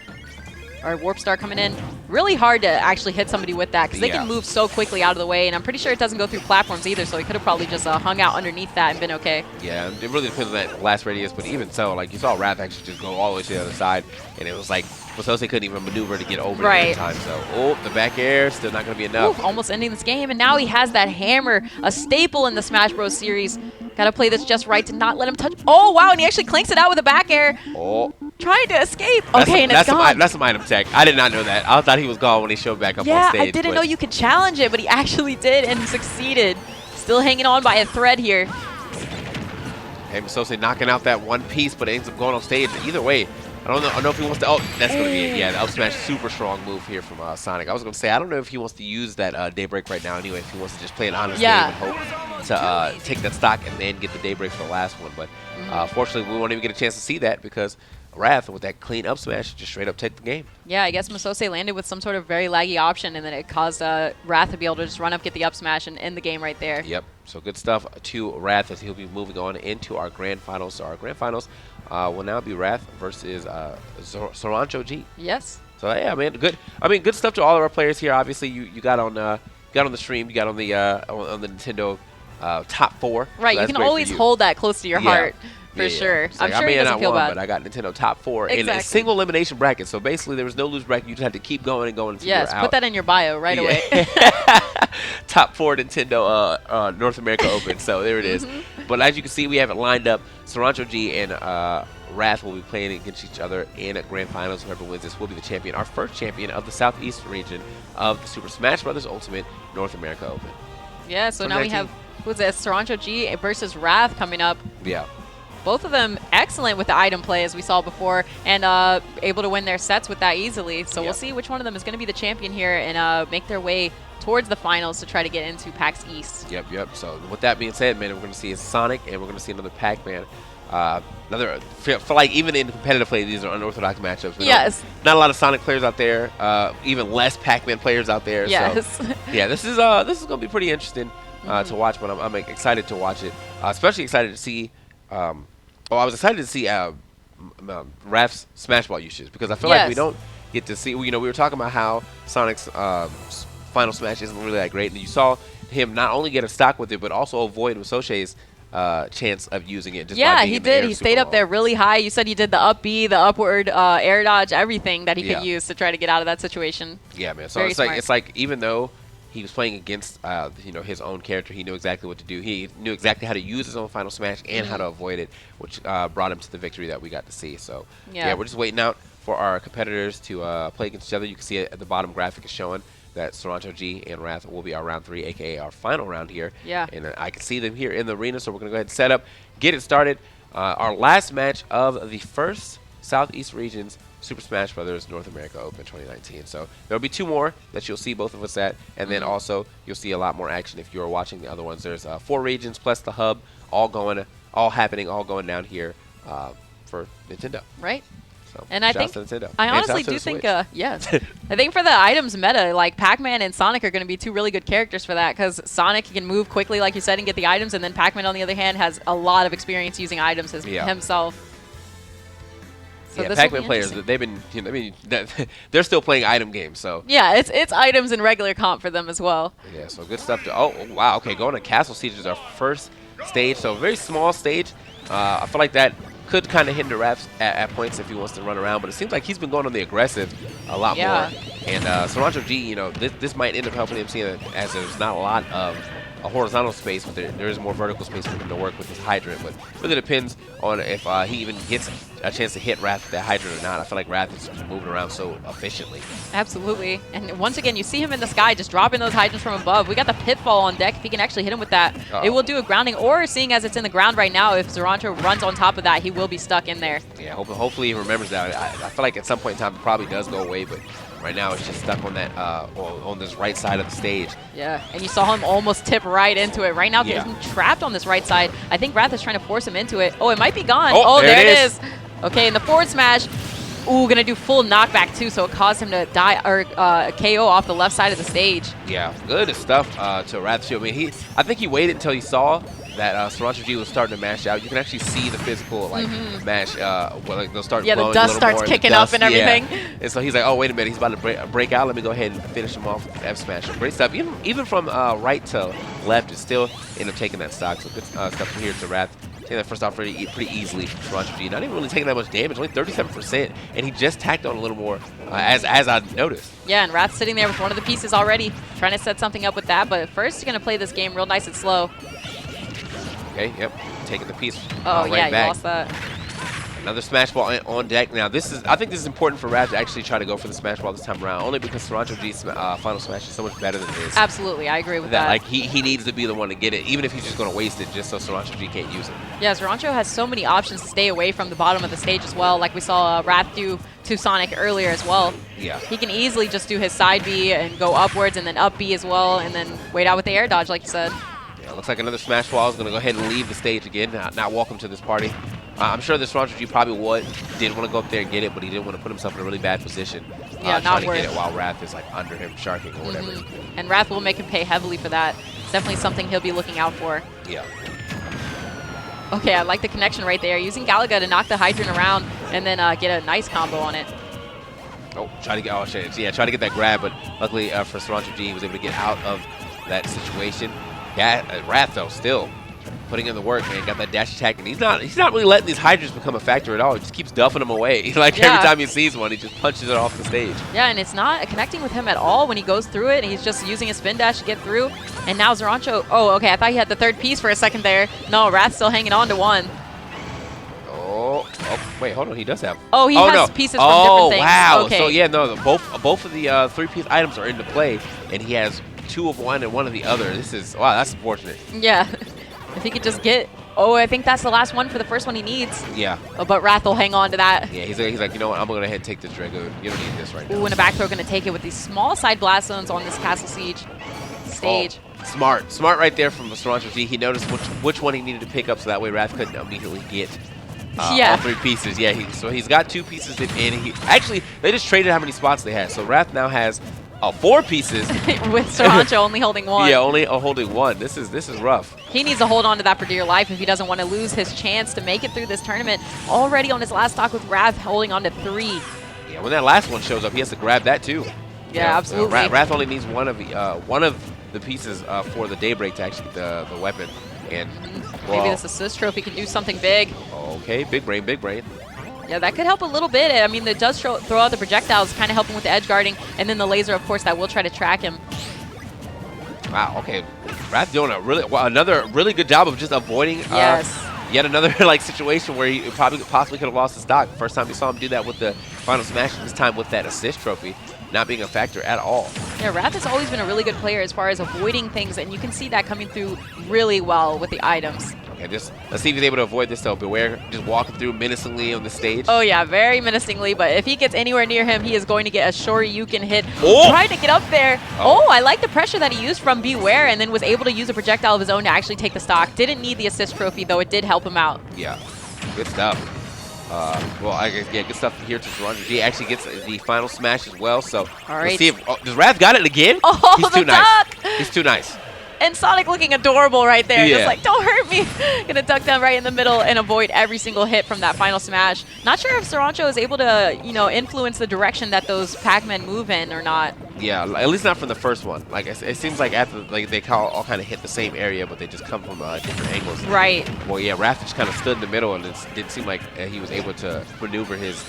All right, Warp Star coming in. Really hard to actually hit somebody with that because they can move so quickly out of the way, and I'm pretty sure it doesn't go through platforms either, so he could have probably just hung out underneath that and been okay. Yeah, it really depends on that blast radius, but even so, like you saw Wrath actually just go all the way to the other side, and it was like Muhsoce couldn't even maneuver to get over it in time. So, the back air still not going to be enough. Ooh, almost ending this game, and now he has that hammer, a staple in the Smash Bros. Series. Got to play this just right to not let him touch. Oh, wow, and he actually clinks it out with a back air. Oh. Trying to escape. Okay, and it's gone. That's some item tech. I did not know that. I thought he was gone when he showed back up on stage. Yeah, I didn't know you could challenge it, but he actually did and succeeded. Still hanging on by a thread here. Hey, Muhsoce knocking out that one piece, but it ends up going on stage. Either way, I don't know if he wants to. Oh, that's going to be it. Yeah, the up smash, super strong move here from Sonic. I was going to say, I don't know if he wants to use that Daybreak right now anyway, if he wants to just play an honest game and hope to take that stock and then get the Daybreak for the last one. But fortunately, we won't even get a chance to see that because Wrath, with that clean up smash, just straight up take the game. Yeah, I guess Muhsoce landed with some sort of very laggy option, and then it caused Wrath to be able to just run up, get the up smash, and end the game right there. Yep. So good stuff to Wrath as he'll be moving on into our grand finals. So our grand finals will now be Wrath versus ZorronchoG. Yes. So yeah, man, good. I mean, good stuff to all of our players here. Obviously, you got on the stream, you got on the Nintendo top 4. Right. So you can always hold that close to your heart. For sure. So I'm sure it doesn't feel bad. But I got Nintendo top 4 in a single elimination bracket. So basically, there was no lose bracket. You just had to keep going and going until you're out. Put that in your bio right away. Top 4 Nintendo North America Open. So there it is. But as you can see, we have it lined up. ZorronchoG and Wrath will be playing against each other in a grand finals. Whoever wins this will be the champion, our first champion of the Southeast region of the Super Smash Bros. Ultimate North America Open. Yeah. So now we have ZorronchoG versus Wrath coming up. Yeah. Both of them excellent with the item play, as we saw before, and able to win their sets with that easily. So we'll see which one of them is going to be the champion here and make their way towards the finals to try to get into PAX East. Yep. So with that being said, man, we're going to see a Sonic and we're going to see another Pac-Man. For like even in competitive play, these are unorthodox matchups. Yes. Not a lot of Sonic players out there. Even less Pac-Man players out there. Yes. So, yeah, this is going to be pretty interesting. to watch, but I'm excited to watch it. Especially excited to see. I was excited to see Raph's Smash Ball usage because I feel like we don't get to see. You know, we were talking about how Sonic's Final Smash isn't really that great, and you saw him not only get a stock with it, but also avoid Muhsoce's chance of using it. Just by being he did. He stayed up there really high. You said he did the up B, the upward air dodge, everything that he could use to try to get out of that situation. Yeah, man. So it's like even though he was playing against you know, his own character, he knew exactly what to do. He knew exactly how to use his own Final Smash and how to avoid it, which brought him to the victory that we got to see. So yeah, we're just waiting out for our competitors to play against each other. You can see it at the bottom graphic is showing that ZorronchoG and Wrath will be our round 3, aka our final round here. Yeah. And I can see them here in the arena, so we're gonna go ahead and set up, get it started. Our last match of the first Southeast Region's Super Smash Bros. North America Open 2019. So there'll be 2 more that you'll see both of us at, and then also you'll see a lot more action if you're watching the other ones. There's 4 regions plus the hub, all going down here for Nintendo. Right. So, and I honestly do think, yes. I think for the items meta, like Pac-Man and Sonic are going to be 2 really good characters for that, because Sonic can move quickly, like you said, and get the items, and then Pac-Man, on the other hand, has a lot of experience using items himself. So Pac-Man players, they've been, you know, I mean, they're still playing item games, so. Yeah, it's items in regular comp for them as well. Yeah, so good stuff. Oh, wow, okay, going to Castle Siege is our first stage, so a very small stage. I feel like that could kind of hinder Raph at points if he wants to run around, but it seems like he's been going on the aggressive a lot more. And ZorronchoG, you know, this might end up helping him, seeing as there's not a lot of a horizontal space, but there is more vertical space for him to work with his hydrant. But it really depends on if he even gets a chance to hit Wrath with that hydrant or not. I feel like Wrath is just moving around so efficiently. Absolutely. And once again, you see him in the sky just dropping those hydrants from above. We got the pitfall on deck. If he can actually hit him with that, it will do a grounding. Or seeing as it's in the ground right now, if Zorroncho runs on top of that, he will be stuck in there. Yeah, hopefully he remembers that. I feel like at some point in time it probably does go away, but right now it's just stuck on that on this right side of the stage. Yeah, and you saw him almost tip right into it. Right now, getting trapped on this right side. I think Wrath is trying to force him into it. Oh, it might be gone. Oh, there it is. Okay, in the forward smash. Ooh, gonna do full knockback too, so it caused him to die or KO off the left side of the stage. Yeah, good stuff to Wrath too. I mean, I think he waited until he saw that ZorronchoG was starting to mash out. You can actually see the physical mash. Like they'll start. Yeah, the dust starts kicking up and everything. Yeah. And so he's like, oh wait a minute, he's about to break out. Let me go ahead and finish him off with F smash. So great stuff. Even from right to left, it still ended up taking that stock. So good stuff from here to Wrath. Taking that first off pretty easily from ZorronchoG. Not even really taking that much damage, only 37%, and he just tacked on a little more, as I noticed. Yeah, and Wrath's sitting there with one of the pieces already, trying to set something up with that. But first, he's gonna play this game real nice and slow. Okay, yep, taking the piece. Oh, right back. You lost that. Another Smash Ball on deck. Now, I think this is important for Wrath to actually try to go for the Smash Ball this time around, only because ZorronchoG's Final Smash is so much better than his. Absolutely, I agree with that. Like, he needs to be the one to get it, even if he's just going to waste it just so ZorronchoG can't use it. Yeah, Zorroncho has so many options to stay away from the bottom of the stage as well, like we saw Wrath do to Sonic earlier as well. Yeah. He can easily just do his side B and go upwards and then up B as well, and then wait out with the air dodge, like you said. Yeah, looks like another Smash Ball is going to go ahead and leave the stage again. Not welcome to this party. I'm sure this ZorronchoG probably did want to go up there and get it, but he didn't want to put himself in a really bad position. Yeah, trying to get it while Wrath is like under him, sharking or whatever. And Wrath will make him pay heavily for that. Definitely something he'll be looking out for. Yeah. Okay, I like the connection right there. Using Galaga to knock the hydrant around and then get a nice combo on it. Oh, try to get that grab, but luckily for ZorronchoG, he was able to get out of that situation. Yeah, Wrath though still putting in the work, man. Got that dash attack, and he's not really letting these hydrants become a factor at all. He just keeps duffing them away. Like every time he sees one, he just punches it off the stage. Yeah, and it's not connecting with him at all when he goes through it. He's just using a spin dash to get through. And now Zorroncho. Oh, okay. I thought he had the third piece for a second there. No, Wrath's still hanging on to one. Oh, wait, hold on. He does have. Oh, he has pieces from different things. Oh, wow. Okay. So yeah, no, both of the 3-piece items are into play, and he has 2 of one and 1 of the other. This is that's unfortunate. Yeah, if he could just get. Oh, I think that's the last one for the first one he needs. Yeah. Oh, but Wrath will hang on to that. Yeah, he's like, you know what? I'm going to head and take this Dragoon. You don't need this right now. Ooh, and a back throw going to take it with these small side blast zones on this Castle Siege stage. Oh, smart right there from ZorronchoG. He noticed which one he needed to pick up, so that way Wrath couldn't immediately get all 3 pieces. Yeah, so he's got 2 pieces in, and they just traded how many spots they had. So Wrath now has 4 pieces. With Zorroncho only holding 1. Yeah, only holding 1. This is rough. He needs to hold on to that for dear life if he doesn't want to lose his chance to make it through this tournament. Already on his last stock with Wrath holding on to 3. Yeah, when that last one shows up, he has to grab that too. Yeah, absolutely. Wrath only needs one of the pieces for the Daybreak to actually get the weapon. And maybe this assist trophy can do something big. Okay, big brain, big brain. Yeah, that could help a little bit. I mean, it does throw out the projectiles, kind of helping with the edge guarding, and then the laser, of course, that will try to track him. Wow, okay. Wrath doing another really good job of just avoiding yet another like situation where he possibly could have lost the stock. First time we saw him do that with the final smash, this time with that assist trophy not being a factor at all. Yeah, Wrath has always been a really good player as far as avoiding things, and you can see that coming through really well with the items. Okay, just let's see if he's able to avoid this though. Beware, just walking through menacingly on the stage. Oh yeah, very menacingly, but if he gets anywhere near him, he is going to get a Shoryuken hit. Oh! Trying to get up there. Oh, I like the pressure that he used from Beware and then was able to use a projectile of his own to actually take the stock. Didn't need the assist trophy, though it did help him out. Yeah, good stuff. Well, I guess, yeah, good stuff here to ZorronchoG. He actually gets the final smash as well, so let's see if does Wrath got it again? Oh, he's too nice. He's too nice. And Sonic looking adorable right there. Yeah. Just like, don't hurt me. Gonna duck down right in the middle and avoid every single hit from that final smash. Not sure if Zorroncho is able to, influence the direction that those Pac-Men move in or not. Yeah, at least not from the first one. Like it seems like after they all kind of hit the same area, but they just come from different angles. Right. Well, yeah, Wrath just kind of stood in the middle, and it didn't seem like he was able to maneuver his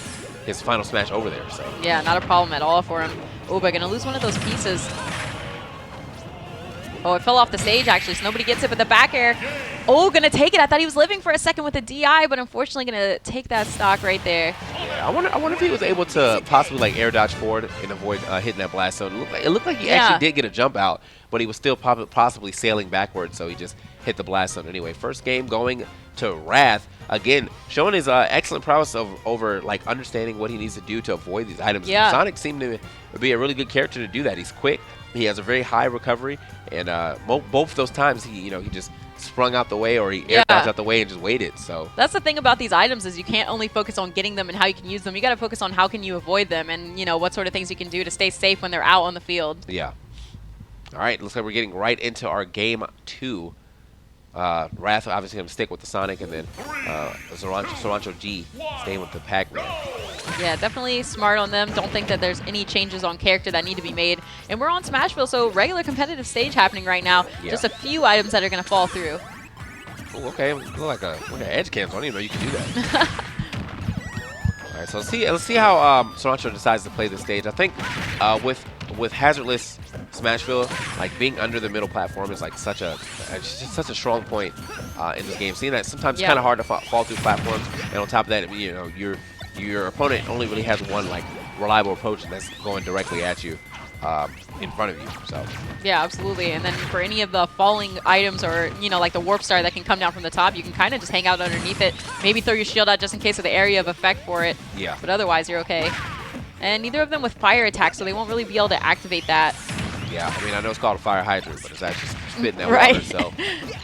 final smash over there. So yeah, not a problem at all for him. Oh, but gonna lose one of those pieces. Oh, it fell off the stage, actually, so nobody gets it, but the back air. Oh, gonna take it. I thought he was living for a second with the DI, but unfortunately gonna take that stock right there. Yeah, I wonder if he was able to possibly like air dodge forward and avoid hitting that blast zone. It looked like he actually did get a jump out, but he was still possibly sailing backwards, so he just hit the blast zone anyway. First game going to Wrath. Again, showing his excellent prowess over like understanding what he needs to do to avoid these items. Yeah. Sonic seemed to be a really good character to do that. He's quick. He has a very high recovery, and both those times he just sprung out the way or he air dodged out the way and just waited. So that's the thing about these items is you can't only focus on getting them and how you can use them. You got to focus on how can you avoid them and what sort of things you can do to stay safe when they're out on the field. Yeah. All right, looks like we're getting right into our game 2. Wrath obviously going to stick with the Sonic, and then ZorronchoG staying with the Pac-Man. Yeah, definitely smart on them. Don't think that there's any changes on character that need to be made. And we're on Smashville, so regular competitive stage happening right now. Yeah. Just a few items that are going to fall through. Ooh, okay, look like edge cams. I don't even know you can do that. All right, so let's see how Zorroncho decides to play this stage. I think with hazardless Smashville, like being under the middle platform is like such a strong point in this game. Seeing that sometimes it's kind of hard to fall through platforms, and on top of that, your opponent only really has one like reliable approach, and that's going directly at you in front of you. So yeah, absolutely. And then for any of the falling items or like the warp star that can come down from the top, you can kind of just hang out underneath it. Maybe throw your shield out just in case of the area of effect for it. Yeah. But otherwise, you're okay. And neither of them with fire attack, so they won't really be able to activate that. Yeah, I mean, I know it's called a fire hydrant, but it's actually spitting that water, so.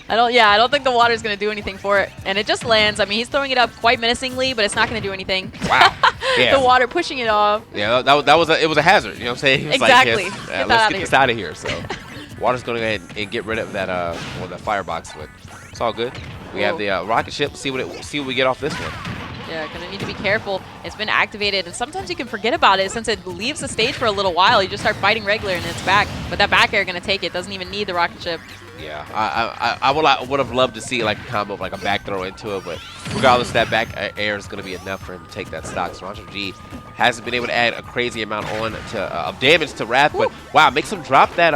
I don't think the water's going to do anything for it. And it just lands. I mean, he's throwing it up quite menacingly, but it's not going to do anything. Wow. Yeah. The water pushing it off. Yeah, it was a hazard, you know what I'm saying? It was exactly. Like, let's get this out of here. So water's going to go ahead and get rid of that the firebox, but it's all good. We have the rocket ship. See what we get off this one. Yeah, gonna need to be careful. It's been activated, and sometimes you can forget about it since it leaves the stage for a little while. You just start fighting regular, and it's back. But that back air gonna take it. Doesn't even need the rocket ship. Yeah, I would have loved to see like a combo of like a back throw into it, but regardless, that back air is gonna be enough for him to take that stock. ZorronchoG hasn't been able to add a crazy amount of damage to Wrath, but wow, makes him drop that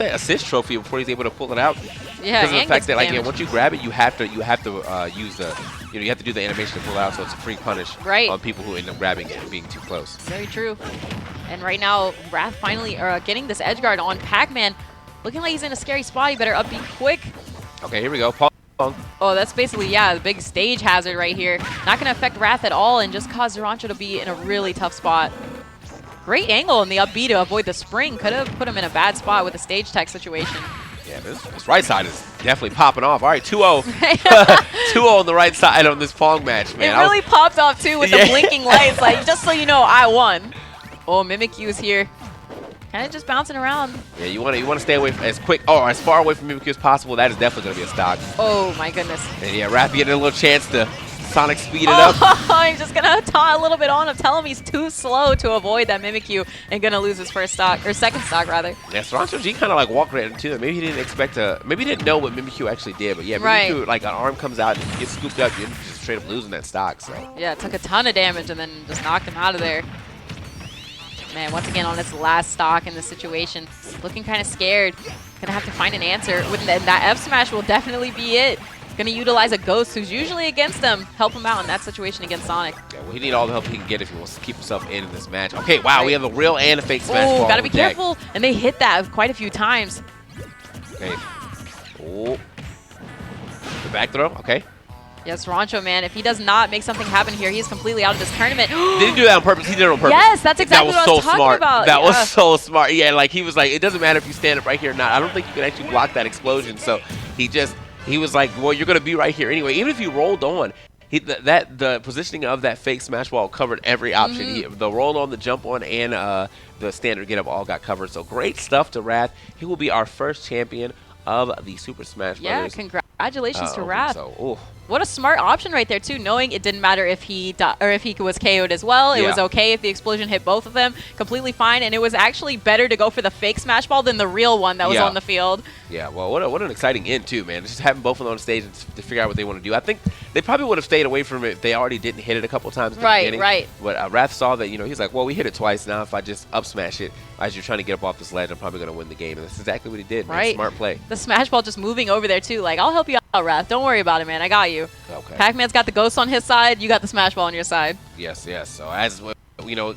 assist trophy before he's able to pull it out. Yeah, because of the fact that once you grab it, you have to use the you have to do the animation to pull it out, so it's a free punish on people who end up grabbing it and being too close. Very true. And right now, Wrath finally getting this edge guard on Pac-Man. Looking like he's in a scary spot. He better up be quick. Okay, here we go. Pong. Oh, that's basically, the big stage hazard right here. Not going to affect Wrath at all and just cause Zorroncho to be in a really tough spot. Great angle in the up B to avoid the spring. Could have put him in a bad spot with the stage tech situation. Yeah, this right side is definitely popping off. All right, 2-0. 2-0 on the right side on this Pong match, man. It really popped off, too, with the blinking lights. Like, just so you know, I won. Oh, Mimikyu is here. Kind of just bouncing around. Yeah, you want to stay away as far away from Mimikyu as possible. That is definitely going to be a stock. Oh my goodness. And yeah, Wrath getting a little chance to Sonic speed it up. Oh, he's just gonna taunt a little bit on him, tell him he's too slow to avoid that Mimikyu, and gonna lose his first stock, or second stock rather. Yeah, ZorronchoG kind of like walked right into it. Maybe he didn't expect to, maybe he didn't know what Mimikyu actually did, but yeah, Mimikyu, like an arm comes out and gets scooped up, you're just straight up losing that stock, so. Yeah, it took a ton of damage and then just knocked him out of there. Man, once again on its last stock in this situation, looking kind of scared. Gonna have to find an answer. With that F smash will definitely be it. Gonna utilize a Ghost who's usually against them, help him out in that situation against Sonic. Yeah, well, he need all the help he can get if he wants to keep himself in this match. Okay, wow, we have a real and a fake smash ball. Gotta be careful. And they hit that quite a few times. Okay. Oh. The back throw, okay. Yes, Roncho, man, if he does not make something happen here, he's completely out of this tournament. Didn't do that on purpose. He did it on purpose. Yes, that's exactly what I was talking about. That was so smart. Yeah, like he was like, it doesn't matter if you stand up right here or not. I don't think you can actually block that explosion. So he was like, well, you're going to be right here anyway. Even if you rolled on, the positioning of that fake smash ball covered every option. The roll on, the jump on, and the standard get up all got covered. So great stuff to Wrath. He will be our first champion of the Super Smash Brothers. Yeah, congratulations to Wrath. So, what a smart option right there too, knowing it didn't matter if he was KO'd as well. It was okay if the explosion hit both of them, completely fine. And it was actually better to go for the fake smash ball than the real one that was on the field. Yeah, well, what an exciting end too, man. Just having both of them on stage and to figure out what they want to do. I think they probably would have stayed away from it if they already didn't hit it a couple times at the beginning. Right. But Wrath saw that, he's like, well, we hit it twice. Now if I just up smash it as you're trying to get up off this ledge, I'm probably going to win the game. And that's exactly what he did, man. Right. Smart play. The smash ball just moving over there too. Like, I'll help you out, Wrath. Don't worry about it, man. I got you. Okay. Pac-Man's got the Ghost on his side. You got the smash ball on your side. Yes. So as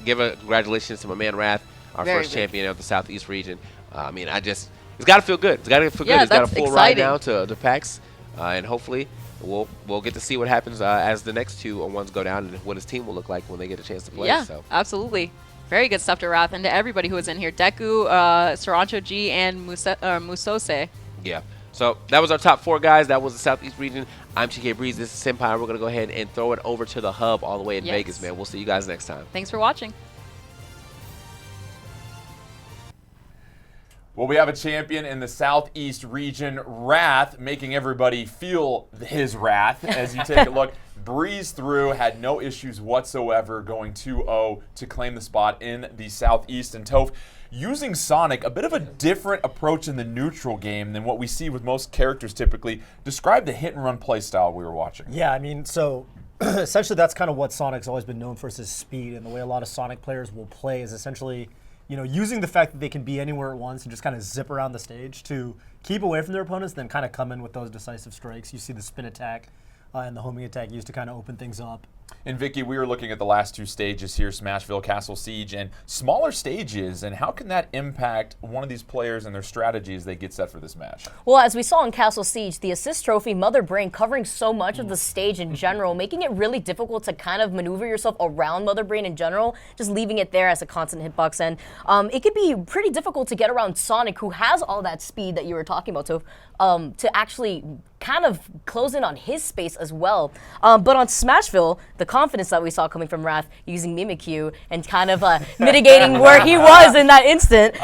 give a congratulations to my man Wrath, our first champion of the Southeast region. It's got to feel good. It's got to feel good. He's got a full ride now to PAX, and hopefully we'll get to see what happens as the next two ones go down and what his team will look like when they get a chance to play. Yeah, so. Absolutely. Very good stuff to Wrath and to everybody who was in here. Deku, ZorronchoG, and Muhsoce. Yeah. So that was our top 4 guys. That was the Southeast region. I'm TK Breeze. This is Senpai. We're going to go ahead and throw it over to the hub all the way in Vegas, man. We'll see you guys next time. Thanks for watching. Well, we have a champion in the Southeast region, Wrath, making everybody feel his wrath as you take a look. Breezed through, had no issues whatsoever, going 2-0 to claim the spot in the Southeast. And Toph, using Sonic, a bit of a different approach in the neutral game than what we see with most characters typically. Describe the hit-and-run play style we were watching. Yeah, so essentially that's kind of what Sonic's always been known for, is his speed. And the way a lot of Sonic players will play is essentially, using the fact that they can be anywhere at once and just kind of zip around the stage to keep away from their opponents, then kind of come in with those decisive strikes. You see the spin attack and the homing attack used to kind of open things up. And Vicky, we were looking at the last 2 stages here, Smashville, Castle Siege, and smaller stages, and how can that impact one of these players and their strategy as they get set for this match? Well, as we saw in Castle Siege, the assist trophy, Mother Brain, covering so much of the stage in general, making it really difficult to kind of maneuver yourself around Mother Brain in general, just leaving it there as a constant hitbox. And it could be pretty difficult to get around Sonic, who has all that speed that you were talking about, Toph, to actually kind of close in on his space as well. But on Smashville, the confidence that we saw coming from Wrath using Mimikyu and kind of mitigating where he was in that instant,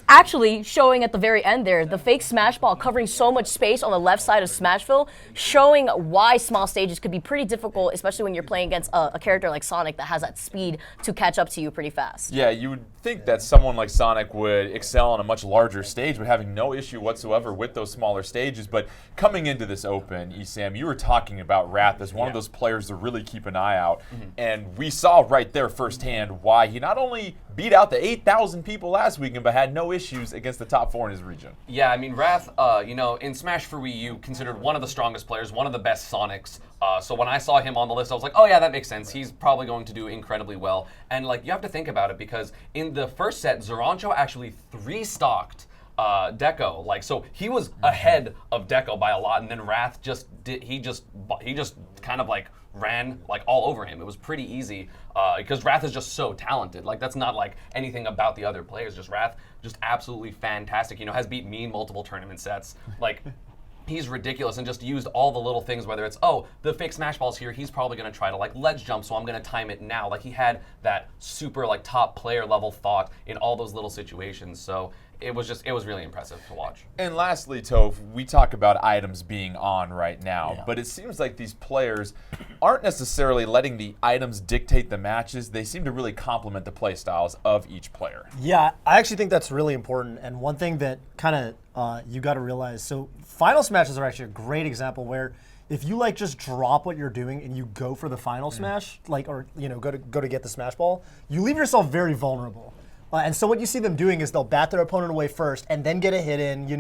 actually showing at the very end there, the fake smash ball covering so much space on the left side of Smashville, showing why small stages could be pretty difficult, especially when you're playing against a character like Sonic that has that speed to catch up to you pretty fast. Yeah, you would think that someone like Sonic would excel on a much larger stage, but having no issue whatsoever with those smaller stages. But coming into this Open, Esam, you were talking about Wrath as one of those players to really keep an eye out. And we saw right there firsthand why he not only beat out the 8,000 people last weekend, but had no issues against the top 4 in his region. Yeah, I mean, Wrath, in Smash for Wii U, considered one of the strongest players, one of the best Sonics. So when I saw him on the list, I was like, oh yeah, that makes sense. He's probably going to do incredibly well. And you have to think about it, because in the first set, ZorronchoG actually 3-stocked Deko. So he was ahead of Deko by a lot, and then Wrath he just kind of ran all over him. It was pretty easy because Wrath is just so talented. That's not anything about the other players. Just Wrath, just absolutely fantastic. Has beat me in multiple tournament sets. he's ridiculous and just used all the little things, whether it's, oh, the fake smash ball's here, he's probably going to try to like ledge jump, so I'm going to time it now. Like he had that super like top player level thought in all those little situations. So it was really impressive to watch. And lastly, Toph, we talk about items being on right now, but it seems like these players aren't necessarily letting the items dictate the matches. They seem to really complement the play styles of each player. Yeah, I actually think that's really important. And one thing that kind of you got to realize, so final smashes are actually a great example where if you like just drop what you're doing and you go for the final smash, like, or go to get the smash ball, you leave yourself very vulnerable. And so what you see them doing is they'll bat their opponent away first and then get a hit in,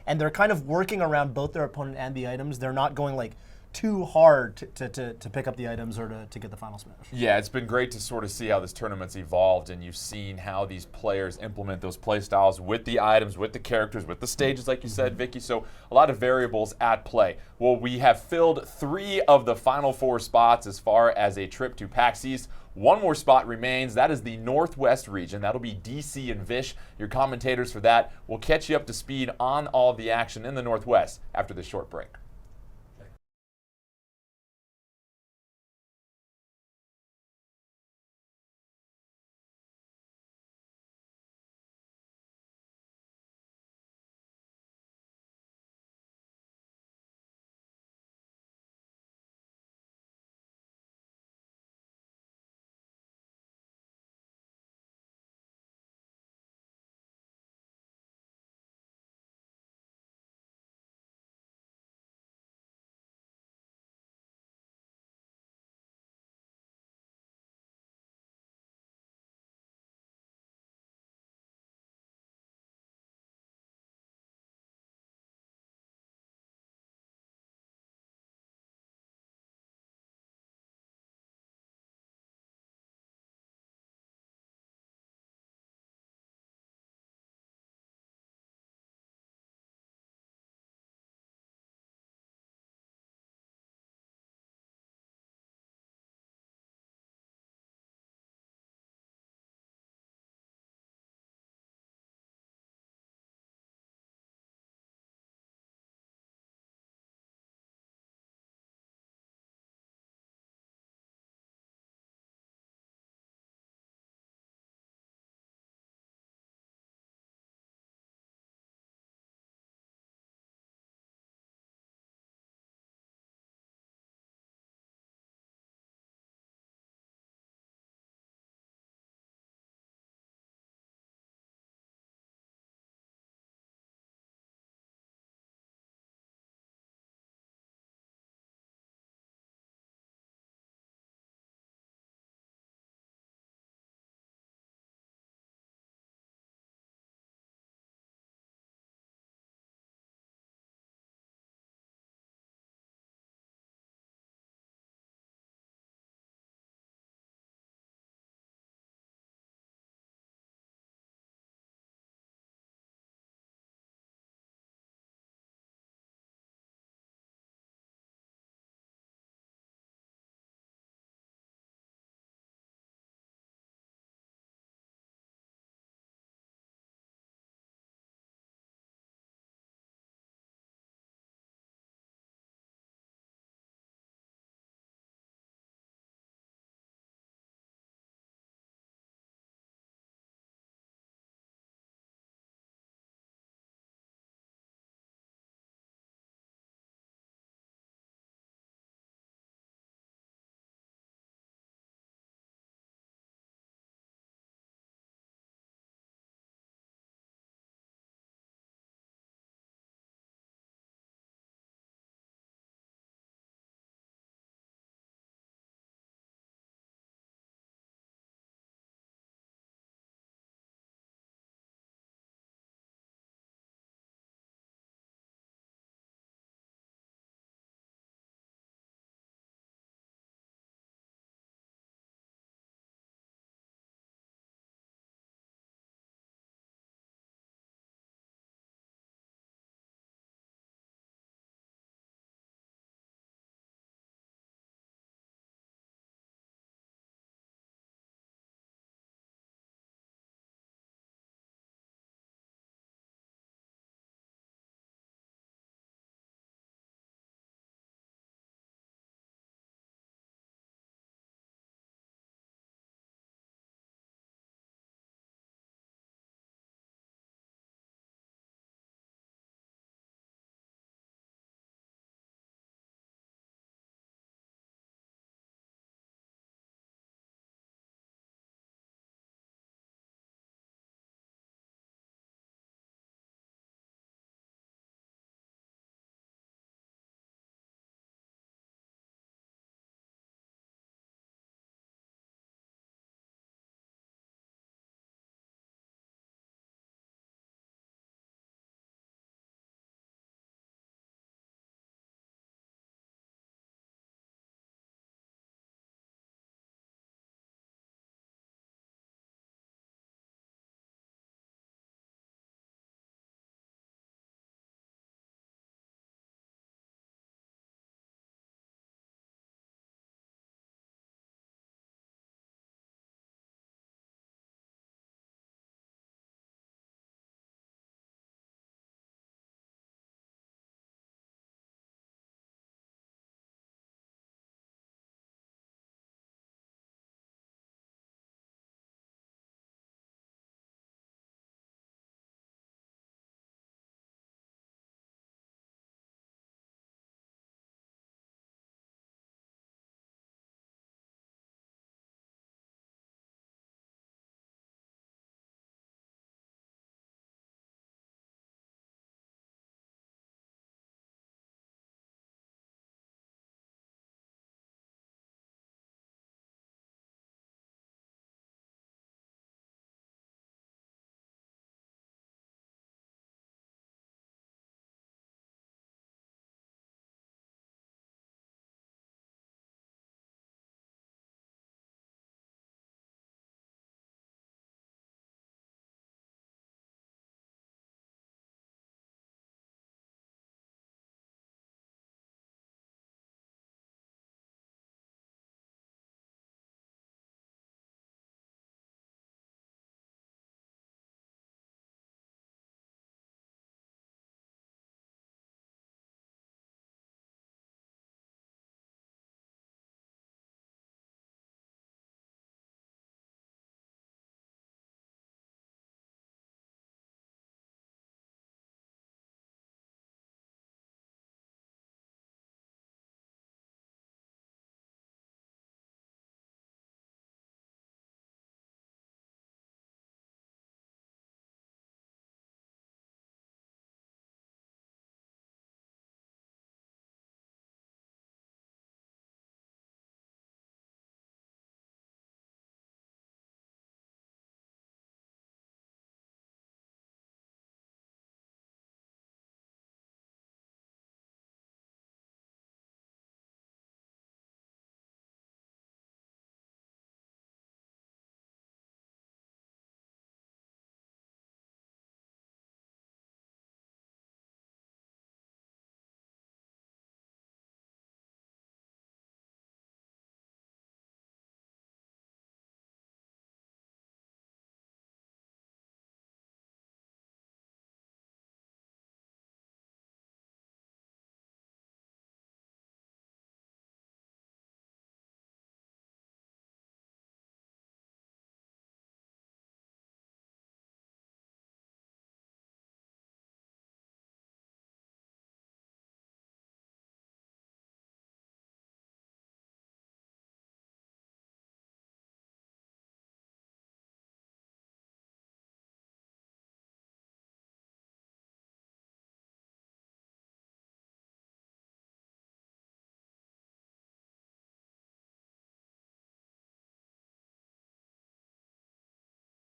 and they're kind of working around both their opponent and the items. They're not going like too hard to pick up the items or to get the final smash. Yeah, it's been great to sort of see how this tournament's evolved, and you've seen how these players implement those play styles with the items, with the characters, with the stages, like you said, Vicky. So a lot of variables at play. Well, we have filled 3 of the final 4 spots as far as a trip to PAX East. One more spot remains. That is the Northwest region. That'll be DC and Vish, your commentators for that. We'll catch you up to speed on all of the action in the Northwest after this short break.